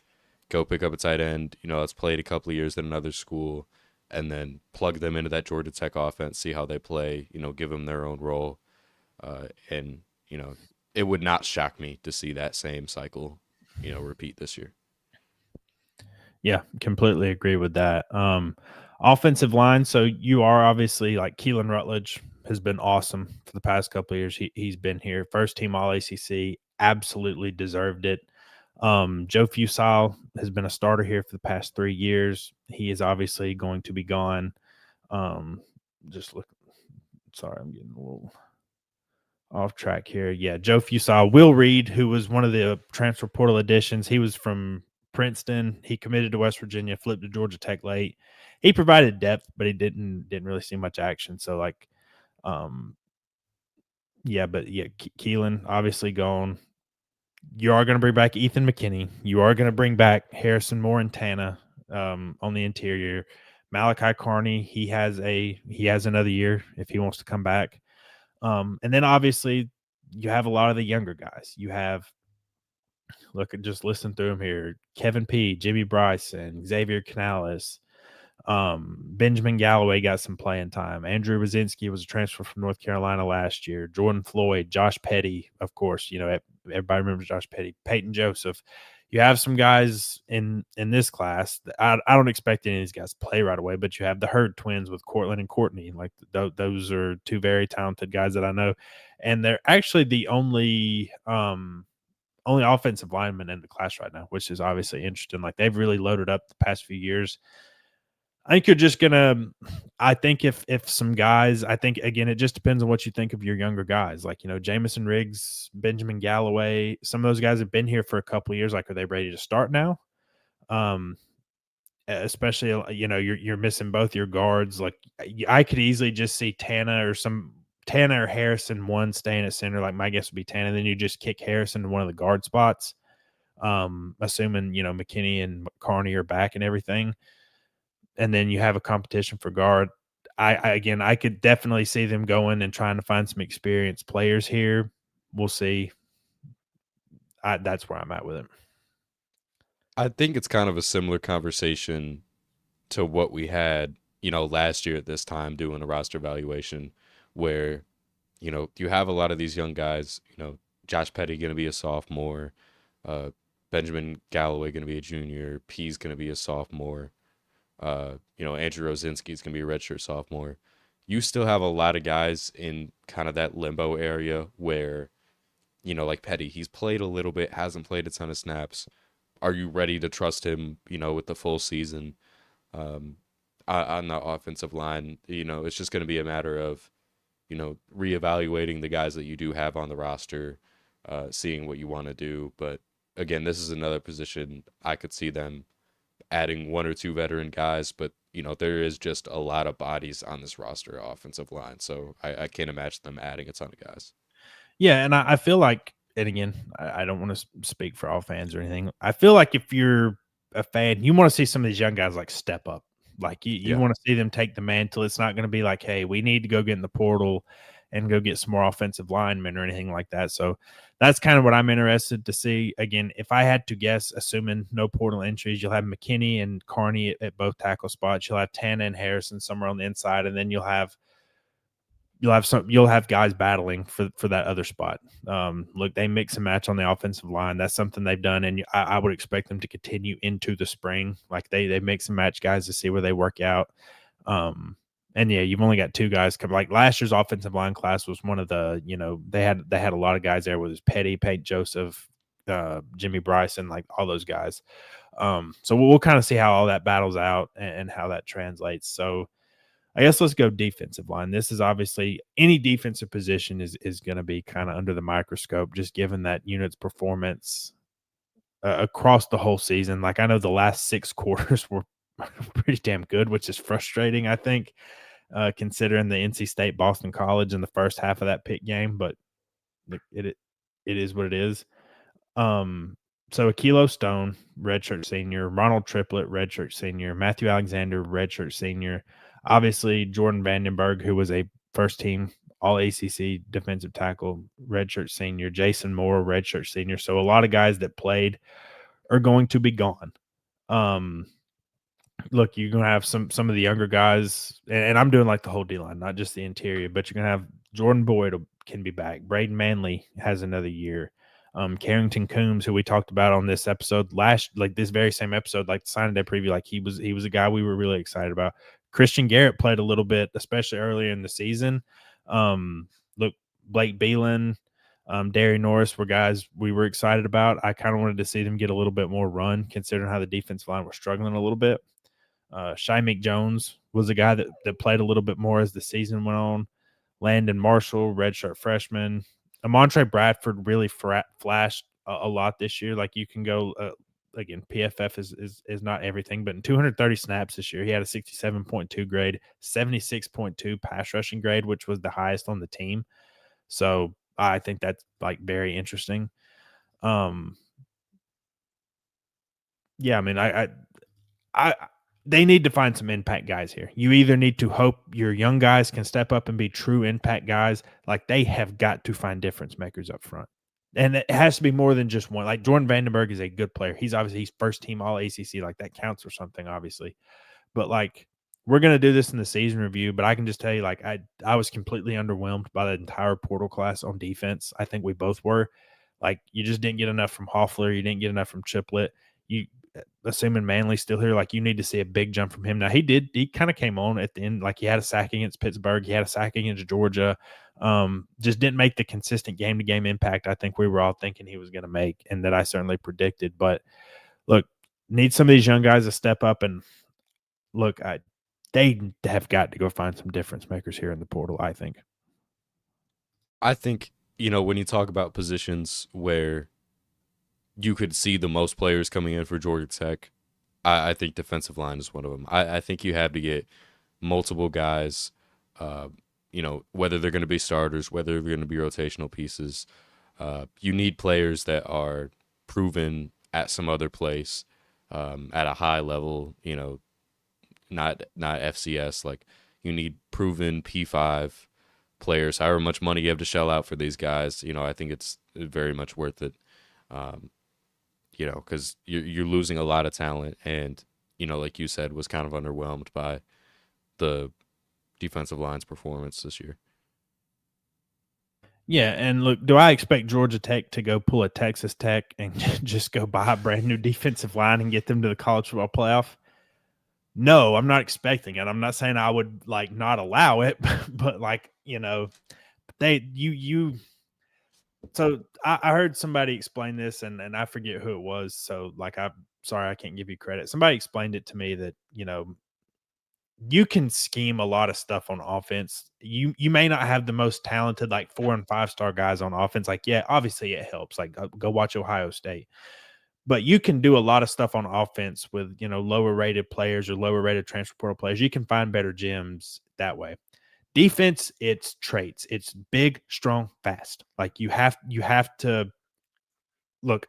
go pick up a tight end, that's played a couple of years at another school, and then plug them into that Georgia Tech offense, see how they play, give them their own role. And, it would not shock me to see that same cycle, repeat this year. Yeah, completely agree with that. Offensive line. So you are obviously like Keelan Rutledge has been awesome for the past couple of years. He's been here, first team All ACC, absolutely deserved it. Joe Fusile has been a starter here for the past 3 years. He is obviously going to be gone. Just look. Sorry, I'm getting a little off track here. Yeah, Joe Fusile, Will Reed, who was one of the transfer portal additions. He was from Princeton. He committed to West Virginia, flipped to Georgia Tech late. He provided depth, but he didn't really see much action. So um, Keelan obviously gone. You are going to bring back Ethan McKinney. You are going to bring back Harrison Moore and Tana on the interior. Malachi Carney, he has another year if he wants to come back. And then obviously you have a lot of the younger guys. You have just listen through them here: Kevin P, Jimmy Bryson, Xavier Canales, Benjamin Galloway got some playing time. Andrew Wazinski was a transfer from North Carolina last year. Jordan Floyd, Josh Petty, of course, everybody remembers Josh Petty. Peyton Joseph. You have some guys in this class. I don't expect any of these guys to play right away, but you have the Hurd twins with Cortland and Courtney. Like those are two very talented guys that I know, and they're actually the only offensive linemen in the class right now, which is obviously interesting. Like they've really loaded up the past few years. I think you're just gonna. I think if some guys, I think again, it just depends on what you think of your younger guys. Like Jamison Riggs, Benjamin Galloway. Some of those guys have been here for a couple of years. Like, are they ready to start now? Um, Especially you're missing both your guards. Like, I could easily just see Tana or Harrison one staying at center. Like my guess would be Tana. Then you just kick Harrison to one of the guard spots. Assuming McKinney and Carney are back and everything, and then you have a competition for guard. I could definitely see them going and trying to find some experienced players here. We'll see. That's where I'm at with it. I think it's kind of a similar conversation to what we had, last year at this time doing a roster evaluation where, you have a lot of these young guys, Josh Petty going to be a sophomore, uh, Benjamin Galloway going to be a junior, P's going to be a sophomore, Andrew Rosinski is going to be a redshirt sophomore. You still have a lot of guys in kind of that limbo area where, like Petty, he's played a little bit, hasn't played a ton of snaps. Are you ready to trust him, with the full season? Um, on the offensive line, it's just going to be a matter of, reevaluating the guys that you do have on the roster, seeing what you want to do. But again, this is another position I could see them adding one or two veteran guys, but there is just a lot of bodies on this roster offensive line, so I can't imagine them adding a ton of guys. Yeah, and I feel like, and again, I don't want to speak for all fans or anything. I feel like if you're a fan, you want to see some of these young guys like step up. Like you Yeah. want to see them take the mantle. It's not going to be like, hey, we need to go get in the portal and go get some more offensive linemen or anything like that. So that's kind of what I'm interested to see. Again, if I had to guess, assuming no portal entries, you'll have McKinney and Carney at both tackle spots. You'll have Tana and Harrison somewhere on the inside, and then you'll have guys battling for that other spot. Look, they mix and match on the offensive line. That's something they've done, and I would expect them to continue into the spring. Like they mix and match guys to see where they work out. And yeah, you've only got two guys come. Like last year's offensive line class was one of the they had a lot of guys there with Petty, Peyton Joseph, Jimmy Bryson, like all those guys. So we'll kind of see how all that battles out and how that translates. So I guess let's go defensive line. This is obviously any defensive position is going to be kind of under the microscope, just given that unit's performance across the whole season. Like I know the last 6 quarters were pretty damn good, which is frustrating, I think, considering the NC State Boston College in the first half of that Pitt game. But it is what it is. So Akilo Stone, redshirt senior, Ronald Triplett, redshirt senior, Matthew Alexander, redshirt senior, obviously Jordan Vandenberg, who was a first team all ACC defensive tackle, redshirt senior, Jason Moore, redshirt senior. So a lot of guys that played are going to be gone. Um, look, you're gonna have some of the younger guys, and I'm doing like the whole D line, not just the interior, but you're gonna have Jordan Boyd can be back. Braden Manley has another year. Carrington Coombs, who we talked about on this episode like this very same episode, like the signing day preview, like he was a guy we were really excited about. Christian Garrett played a little bit, especially earlier in the season. Look, Blake Beelan, Derry Norris were guys we were excited about. I kind of wanted to see them get a little bit more run, considering how the defensive line was struggling a little bit. Shy Jones was a guy that played a little bit more as the season went on. Landon Marshall, redshirt freshman. Amontre Bradford really flashed a lot this year. Like you can go again, PFF is not everything, but in 230 snaps this year, he had a 67.2 grade, 76.2 pass rushing grade, which was the highest on the team. So I think that's like very interesting. Yeah, I mean, I they need to find some impact guys here. You either need to hope your young guys can step up and be true impact guys, like they have got to find difference makers up front. And it has to be more than just one. Like Jordan Vandenberg is a good player. He's first team all ACC, like that counts for something, obviously. But like we're gonna do this in the season review, but I can just tell you, like I was completely underwhelmed by the entire portal class on defense. I think we both were. Like you just didn't get enough from Hoffler, you didn't get enough from Triplett. You assuming Manley's still here, like you need to see a big jump from him. Now he kind of came on at the end, like he had a sack against Pittsburgh, he had a sack against Georgia. Just didn't make the consistent game to game impact I think we were all thinking he was going to make, and that I certainly predicted. But look, need some of these young guys to step up and look. They have got to go find some difference makers here in the portal, I think. I think, when you talk about positions where you could see the most players coming in for Georgia Tech, I think defensive line is one of them. I think you have to get multiple guys, uh, whether they're going to be starters, whether they're going to be rotational pieces. You need players that are proven at some other place, at a high level, not FCS. Like you need proven P5 players. However much money you have to shell out for these guys, I think it's very much worth it. Um, because you're losing a lot of talent, and like you said, was kind of underwhelmed by the defensive line's performance this year. Yeah, and look, do I expect Georgia Tech to go pull a Texas Tech and just go buy a brand new defensive line and get them to the college football playoff? No, I'm not expecting it. I'm not saying I would like not allow it, but like they you. So I heard somebody explain this, and I forget who it was. So like I'm sorry I can't give you credit. Somebody explained it to me that you can scheme a lot of stuff on offense. You may not have the most talented like 4 and 5 star guys on offense. Like yeah, obviously it helps. Like go watch Ohio State. But you can do a lot of stuff on offense with, lower rated players or lower rated transfer portal players. You can find better gems that way. Defense, it's traits. It's big, strong, fast. Like you have to look.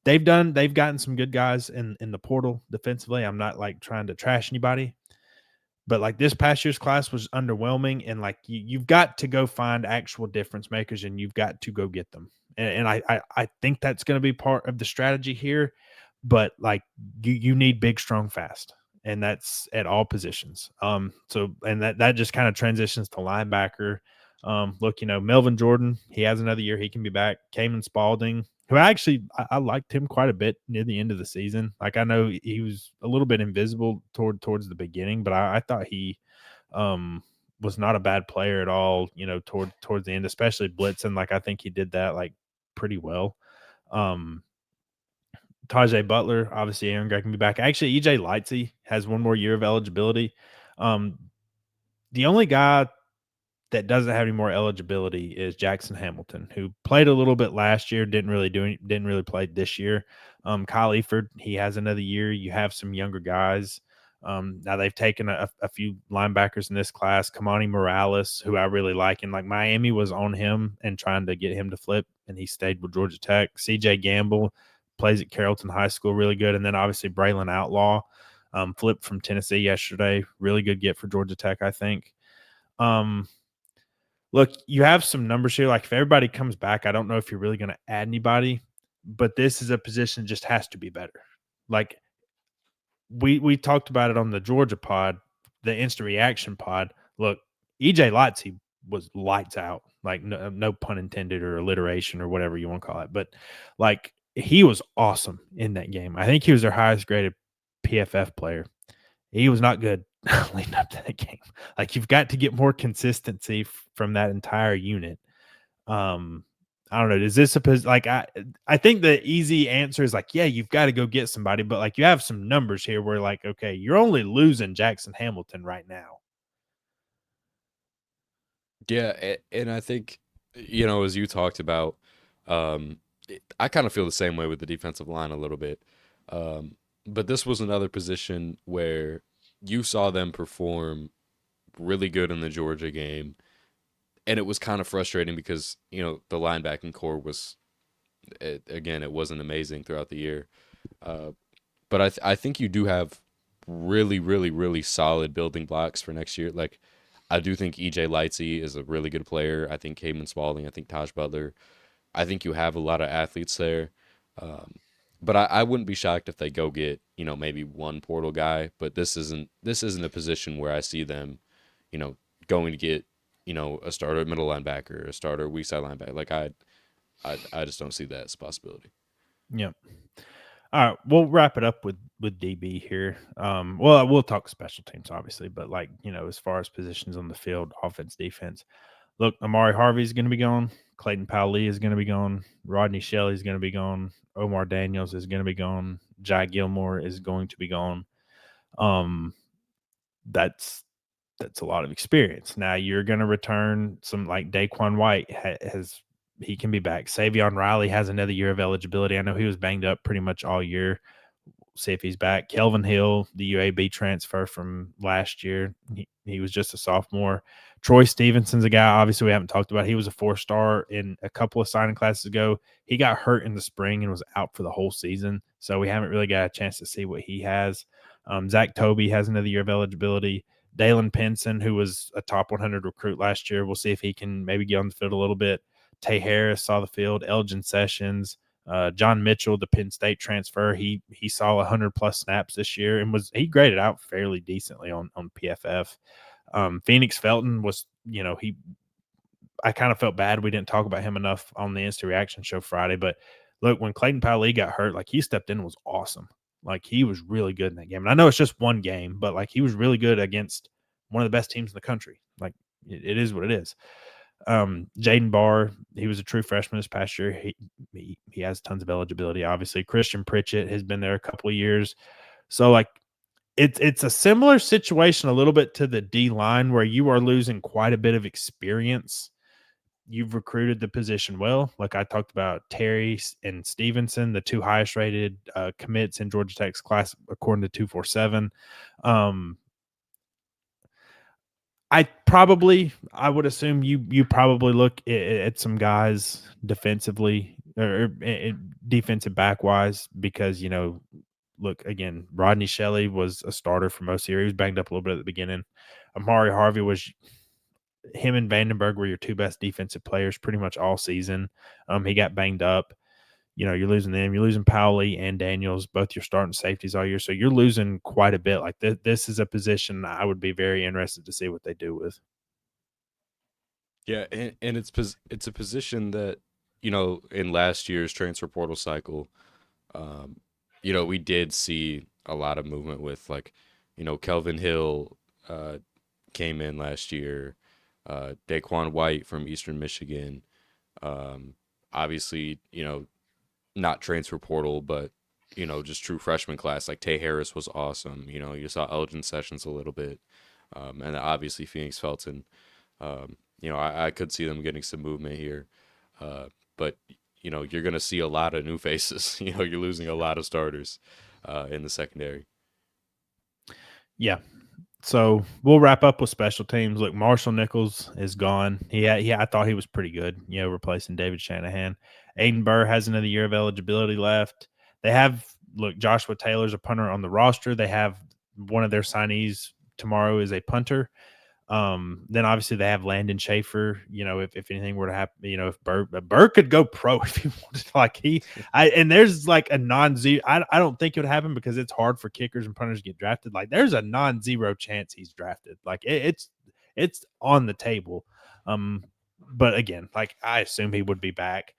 They've gotten some good guys in the portal defensively. I'm not like trying to trash anybody, but like this past year's class was underwhelming, and like you've got to go find actual difference makers, and you've got to go get them. And I think that's going to be part of the strategy here. But like you need big, strong, fast, and that's at all positions. So and that just kind of transitions to linebacker. Look, Melvin Jordan, he has another year, he can be back. Cayman Spalding, who I liked him quite a bit near the end of the season. Like I know he was a little bit invisible towards the beginning, but I thought he was not a bad player at all, towards the end, especially blitzing. Like I think he did that like pretty well. Um Tajay Butler, obviously Aaron Gray can be back. Actually, EJ Lightsey has one more year of eligibility. Um, the only guy that doesn't have any more eligibility is Jackson Hamilton, who played a little bit last year, didn't really play this year. Kyle Eford, he has another year. You have some younger guys. Now they've taken a few linebackers in this class. Kamani Morales, who I really like, and like Miami was on him and trying to get him to flip, and he stayed with Georgia Tech. CJ Gamble plays at Carrollton High School, really good, and then obviously Braylon Outlaw, flipped from Tennessee yesterday, really good get for Georgia Tech, I think. Um, Look, you have some numbers here. Like if everybody comes back, I don't know if you're really going to add anybody, but this is a position that just has to be better. Like we talked about it on the Georgia pod, the instant reaction pod. Look, EJ Lightsey was lights out, like no pun intended or alliteration or whatever you want to call it, but like he was awesome in that game. I think he was their highest graded PFF player. He was not good leading up to that game. Like you've got to get more consistency from that entire unit. Um, I don't know. Is this like I think the easy answer is like, yeah, you've got to go get somebody, but like you have some numbers here where like, okay, you're only losing Jackson Hamilton right now. Yeah, and I think, you know, as you talked about, I kind of feel the same way with the defensive line a little bit. Um, but this was another position where you saw them perform really good in the Georgia game, and it was kind of frustrating because, you know, the linebacking core was, again, it wasn't amazing throughout the year. Uh, but I think you do have really, really, really solid building blocks for next year. Like, I do think EJ Lightsey is a really good player. I think Cayman Spalding. I think Taj Butler. I think you have a lot of athletes there. Um, but I wouldn't be shocked if they go get, you know, maybe one portal guy. But this isn't a position where I see them, you know, going to get, you know, a starter middle linebacker, a starter weak side linebacker. Like I just don't see that as a possibility. Yeah. All right, we'll wrap it up with DB here. Well, we'll talk special teams obviously, but like as far as positions on the field, offense, defense. Look, Amari Harvey is going to be gone. Clayton Powell-Lee is going to be gone. Rodney Shelley is going to be gone. Omar Daniels is going to be gone. Jai Gilmore is going to be gone. Um, that's a lot of experience. Now you're going to return some like Daquan White has he can be back. Savion Riley has another year of eligibility. I know he was banged up pretty much all year. See if he's back. Kelvin Hill, the UAB transfer from last year, he was just a sophomore. Troy Stevenson's a guy, obviously, we haven't talked about. He was a 4-star in a couple of signing classes ago. He got hurt in the spring and was out for the whole season. So we haven't really got a chance to see what he has. Zach Toby has another year of eligibility. Dalen Pinson, who was a top 100 recruit last year, we'll see if he can maybe get on the field a little bit. Tay Harris saw the field. Elgin Sessions, John Mitchell, the Penn State transfer, he saw 100+ snaps this year and he graded out fairly decently on PFF. Phoenix Felton was, I kind of felt bad we didn't talk about him enough on the Instant Reaction show Friday. But look, when Clayton Powell got hurt, like he stepped in and was awesome. Like he was really good in that game. And I know it's just one game, but like he was really good against one of the best teams in the country. Like it is what it is. Jaden Barr, he was a true freshman this past year. He has tons of eligibility, obviously. Christian Pritchett has been there a couple of years. So like it's a similar situation a little bit to the D line where you are losing quite a bit of experience. You've recruited the position well. Like I talked about Terry and Stevenson, the two highest rated commits in Georgia Tech's class, according to 247. I would assume you probably look at some guys defensively or defensive back wise because look again, Rodney Shelley was a starter for most of the year. He was banged up a little bit at the beginning. Amari Harvey was him and Vandenberg were your two best defensive players pretty much all season. He got banged up. You're losing them. You're losing Powley and Daniels, both your starting safeties all year. So you're losing quite a bit. Like this is a position I would be very interested to see what they do with. Yeah, and it's a position that, you know, in last year's transfer portal cycle, um, you know, we did see a lot of movement with, like, you know, Kelvin Hill came in last year, Daquan White from Eastern Michigan, um, obviously, you know, not transfer portal, but, you know, just true freshman class. Like Tay Harris was awesome. You know, you saw Elgin Sessions a little bit, and obviously Phoenix Felton. You know, I could see them getting some movement here, but you know, you're gonna see a lot of new faces. You know, you're losing a lot of starters in the secondary. Yeah. So we'll wrap up with special teams. Look, Marshall Nichols is gone. I thought he was pretty good, replacing David Shanahan. Aiden Burr has another year of eligibility left. They have, look, Joshua Taylor's a punter on the roster. They have one of their signees tomorrow is a punter. Then obviously they have Landon Schafer. If anything were to happen, if Burr could go pro if he wanted, and there's like a non-zero. I don't think it would happen because it's hard for kickers and punters to get drafted. Like there's a non-zero chance he's drafted. Like it's on the table. But again, like I assume he would be back.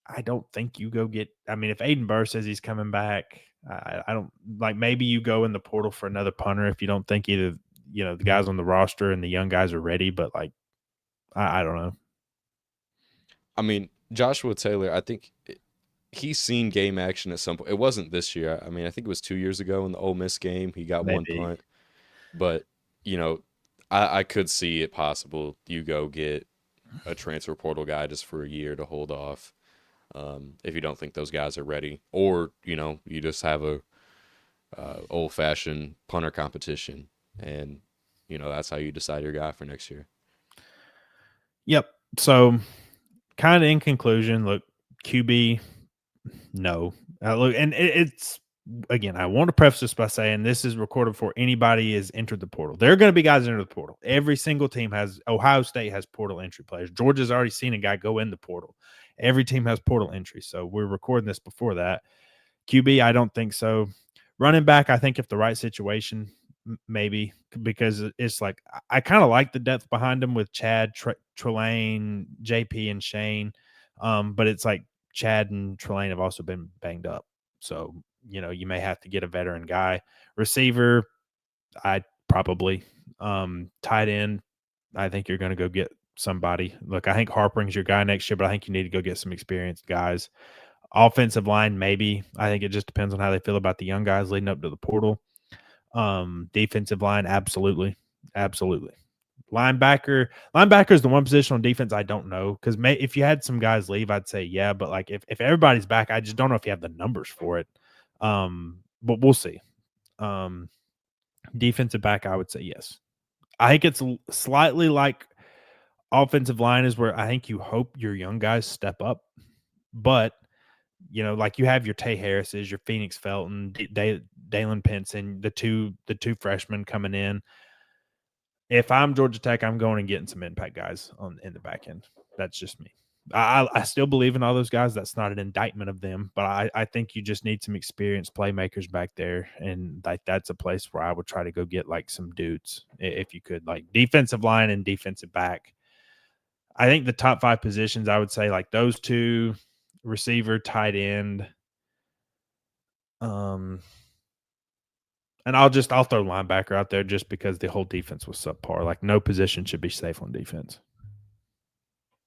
I don't think you go get. I mean, if Aiden Burr says he's coming back, I don't like. Maybe you go in the portal for another punter if you don't think either the guys on the roster and the young guys are ready. But like, I don't know. I mean, Joshua Taylor, I think he's seen game action at some point. It wasn't this year. I mean, I think it was 2 years ago in the Ole Miss game. He got one Maybe. punt, but you know, I could see it possible. You go get a transfer portal guy just for a year to hold off. If you don't think those guys are ready, or you just have a old fashioned punter competition, and that's how you decide your guy for next year. Yep. So, kind of in conclusion, look, QB, no. Look, and it's again, I want to preface this by saying this is recorded before anybody has entered the portal. There are going to be guys enter the portal. Every single team has. Ohio State has portal entry players. Georgia's already seen a guy go in the portal. Every team has portal entry. So we're recording this before that. QB, I don't think so. Running back, I think if the right situation, maybe, because it's like I kind of like the depth behind him with Chad, Trelane, JP, and Shane. But it's like Chad and Trelane have also been banged up. So, you may have to get a veteran guy. Receiver, I probably. Tight end, I think you're going to go get somebody. Look, I think Harpering's your guy next year, but I think you need to go get some experienced guys. Offensive line, maybe. I think it just depends on how they feel about the young guys leading up to the portal. Defensive line, absolutely. Absolutely. Linebacker is the one position on defense I don't know, because if you had some guys leave, I'd say yeah, but like if everybody's back, I just don't know if you have the numbers for it. But we'll see. Defensive back, I would say yes. I think it's slightly like offensive line is where I think you hope your young guys step up, but like you have your Tay Harris's, your Phoenix Felton, Dalen Pinson, the two freshmen coming in. If I'm Georgia Tech, I'm going and getting some impact guys in the back end. That's just me. I still believe in all those guys. That's not an indictment of them, but I think you just need some experienced playmakers back there, and like that's a place where I would try to go get like some dudes if you could, like defensive line and defensive back. I think the top 5 positions, I would say like those two, receiver, tight end. And I'll throw linebacker out there just because the whole defense was subpar. Like no position should be safe on defense.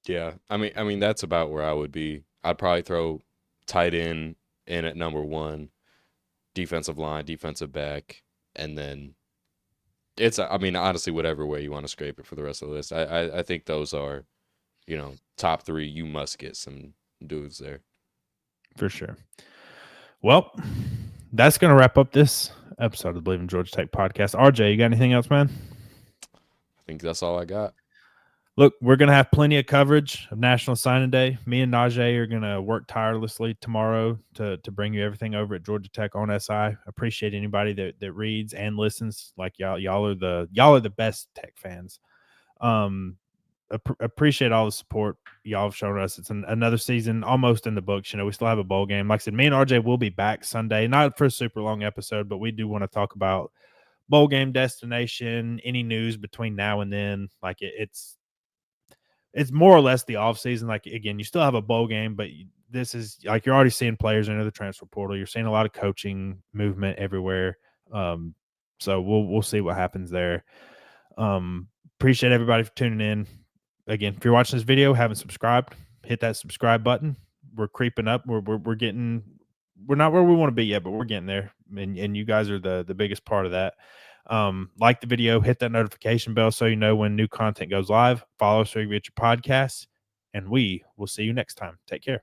Yeah, I mean that's about where I would be. I'd probably throw tight end in at number 1, defensive line, defensive back, and then honestly, whatever way you want to scrape it for the rest of the list. I think those are, top 3. You must get some dudes there. For sure. Well, that's going to wrap up this episode of the Believe in Georgia Tech podcast. RJ, you got anything else, man? I think that's all I got. Look, we're going to have plenty of coverage of National Signing Day. Me and Najee are going to work tirelessly tomorrow to bring you everything over at Georgia Tech on SI. Appreciate anybody that reads and listens. Like y'all are the best Tech fans. Appreciate all the support y'all have shown us. It's another season almost in the books. We still have a bowl game. Like I said, me and RJ will be back Sunday, not for a super long episode, but we do want to talk about bowl game destination, any news between now and then. Like it's more or less the off season. Like again, you still have a bowl game, but this is like you're already seeing players enter the transfer portal. You're seeing a lot of coaching movement everywhere. So we'll see what happens there. Appreciate everybody for tuning in. Again, if you're watching this video, haven't subscribed, hit that subscribe button. We're creeping up. We're not where we want to be yet, but we're getting there. And you guys are the biggest part of that. Like the video, hit that notification bell so you know when new content goes live. Follow us where you get your podcasts, and we will see you next time. Take care.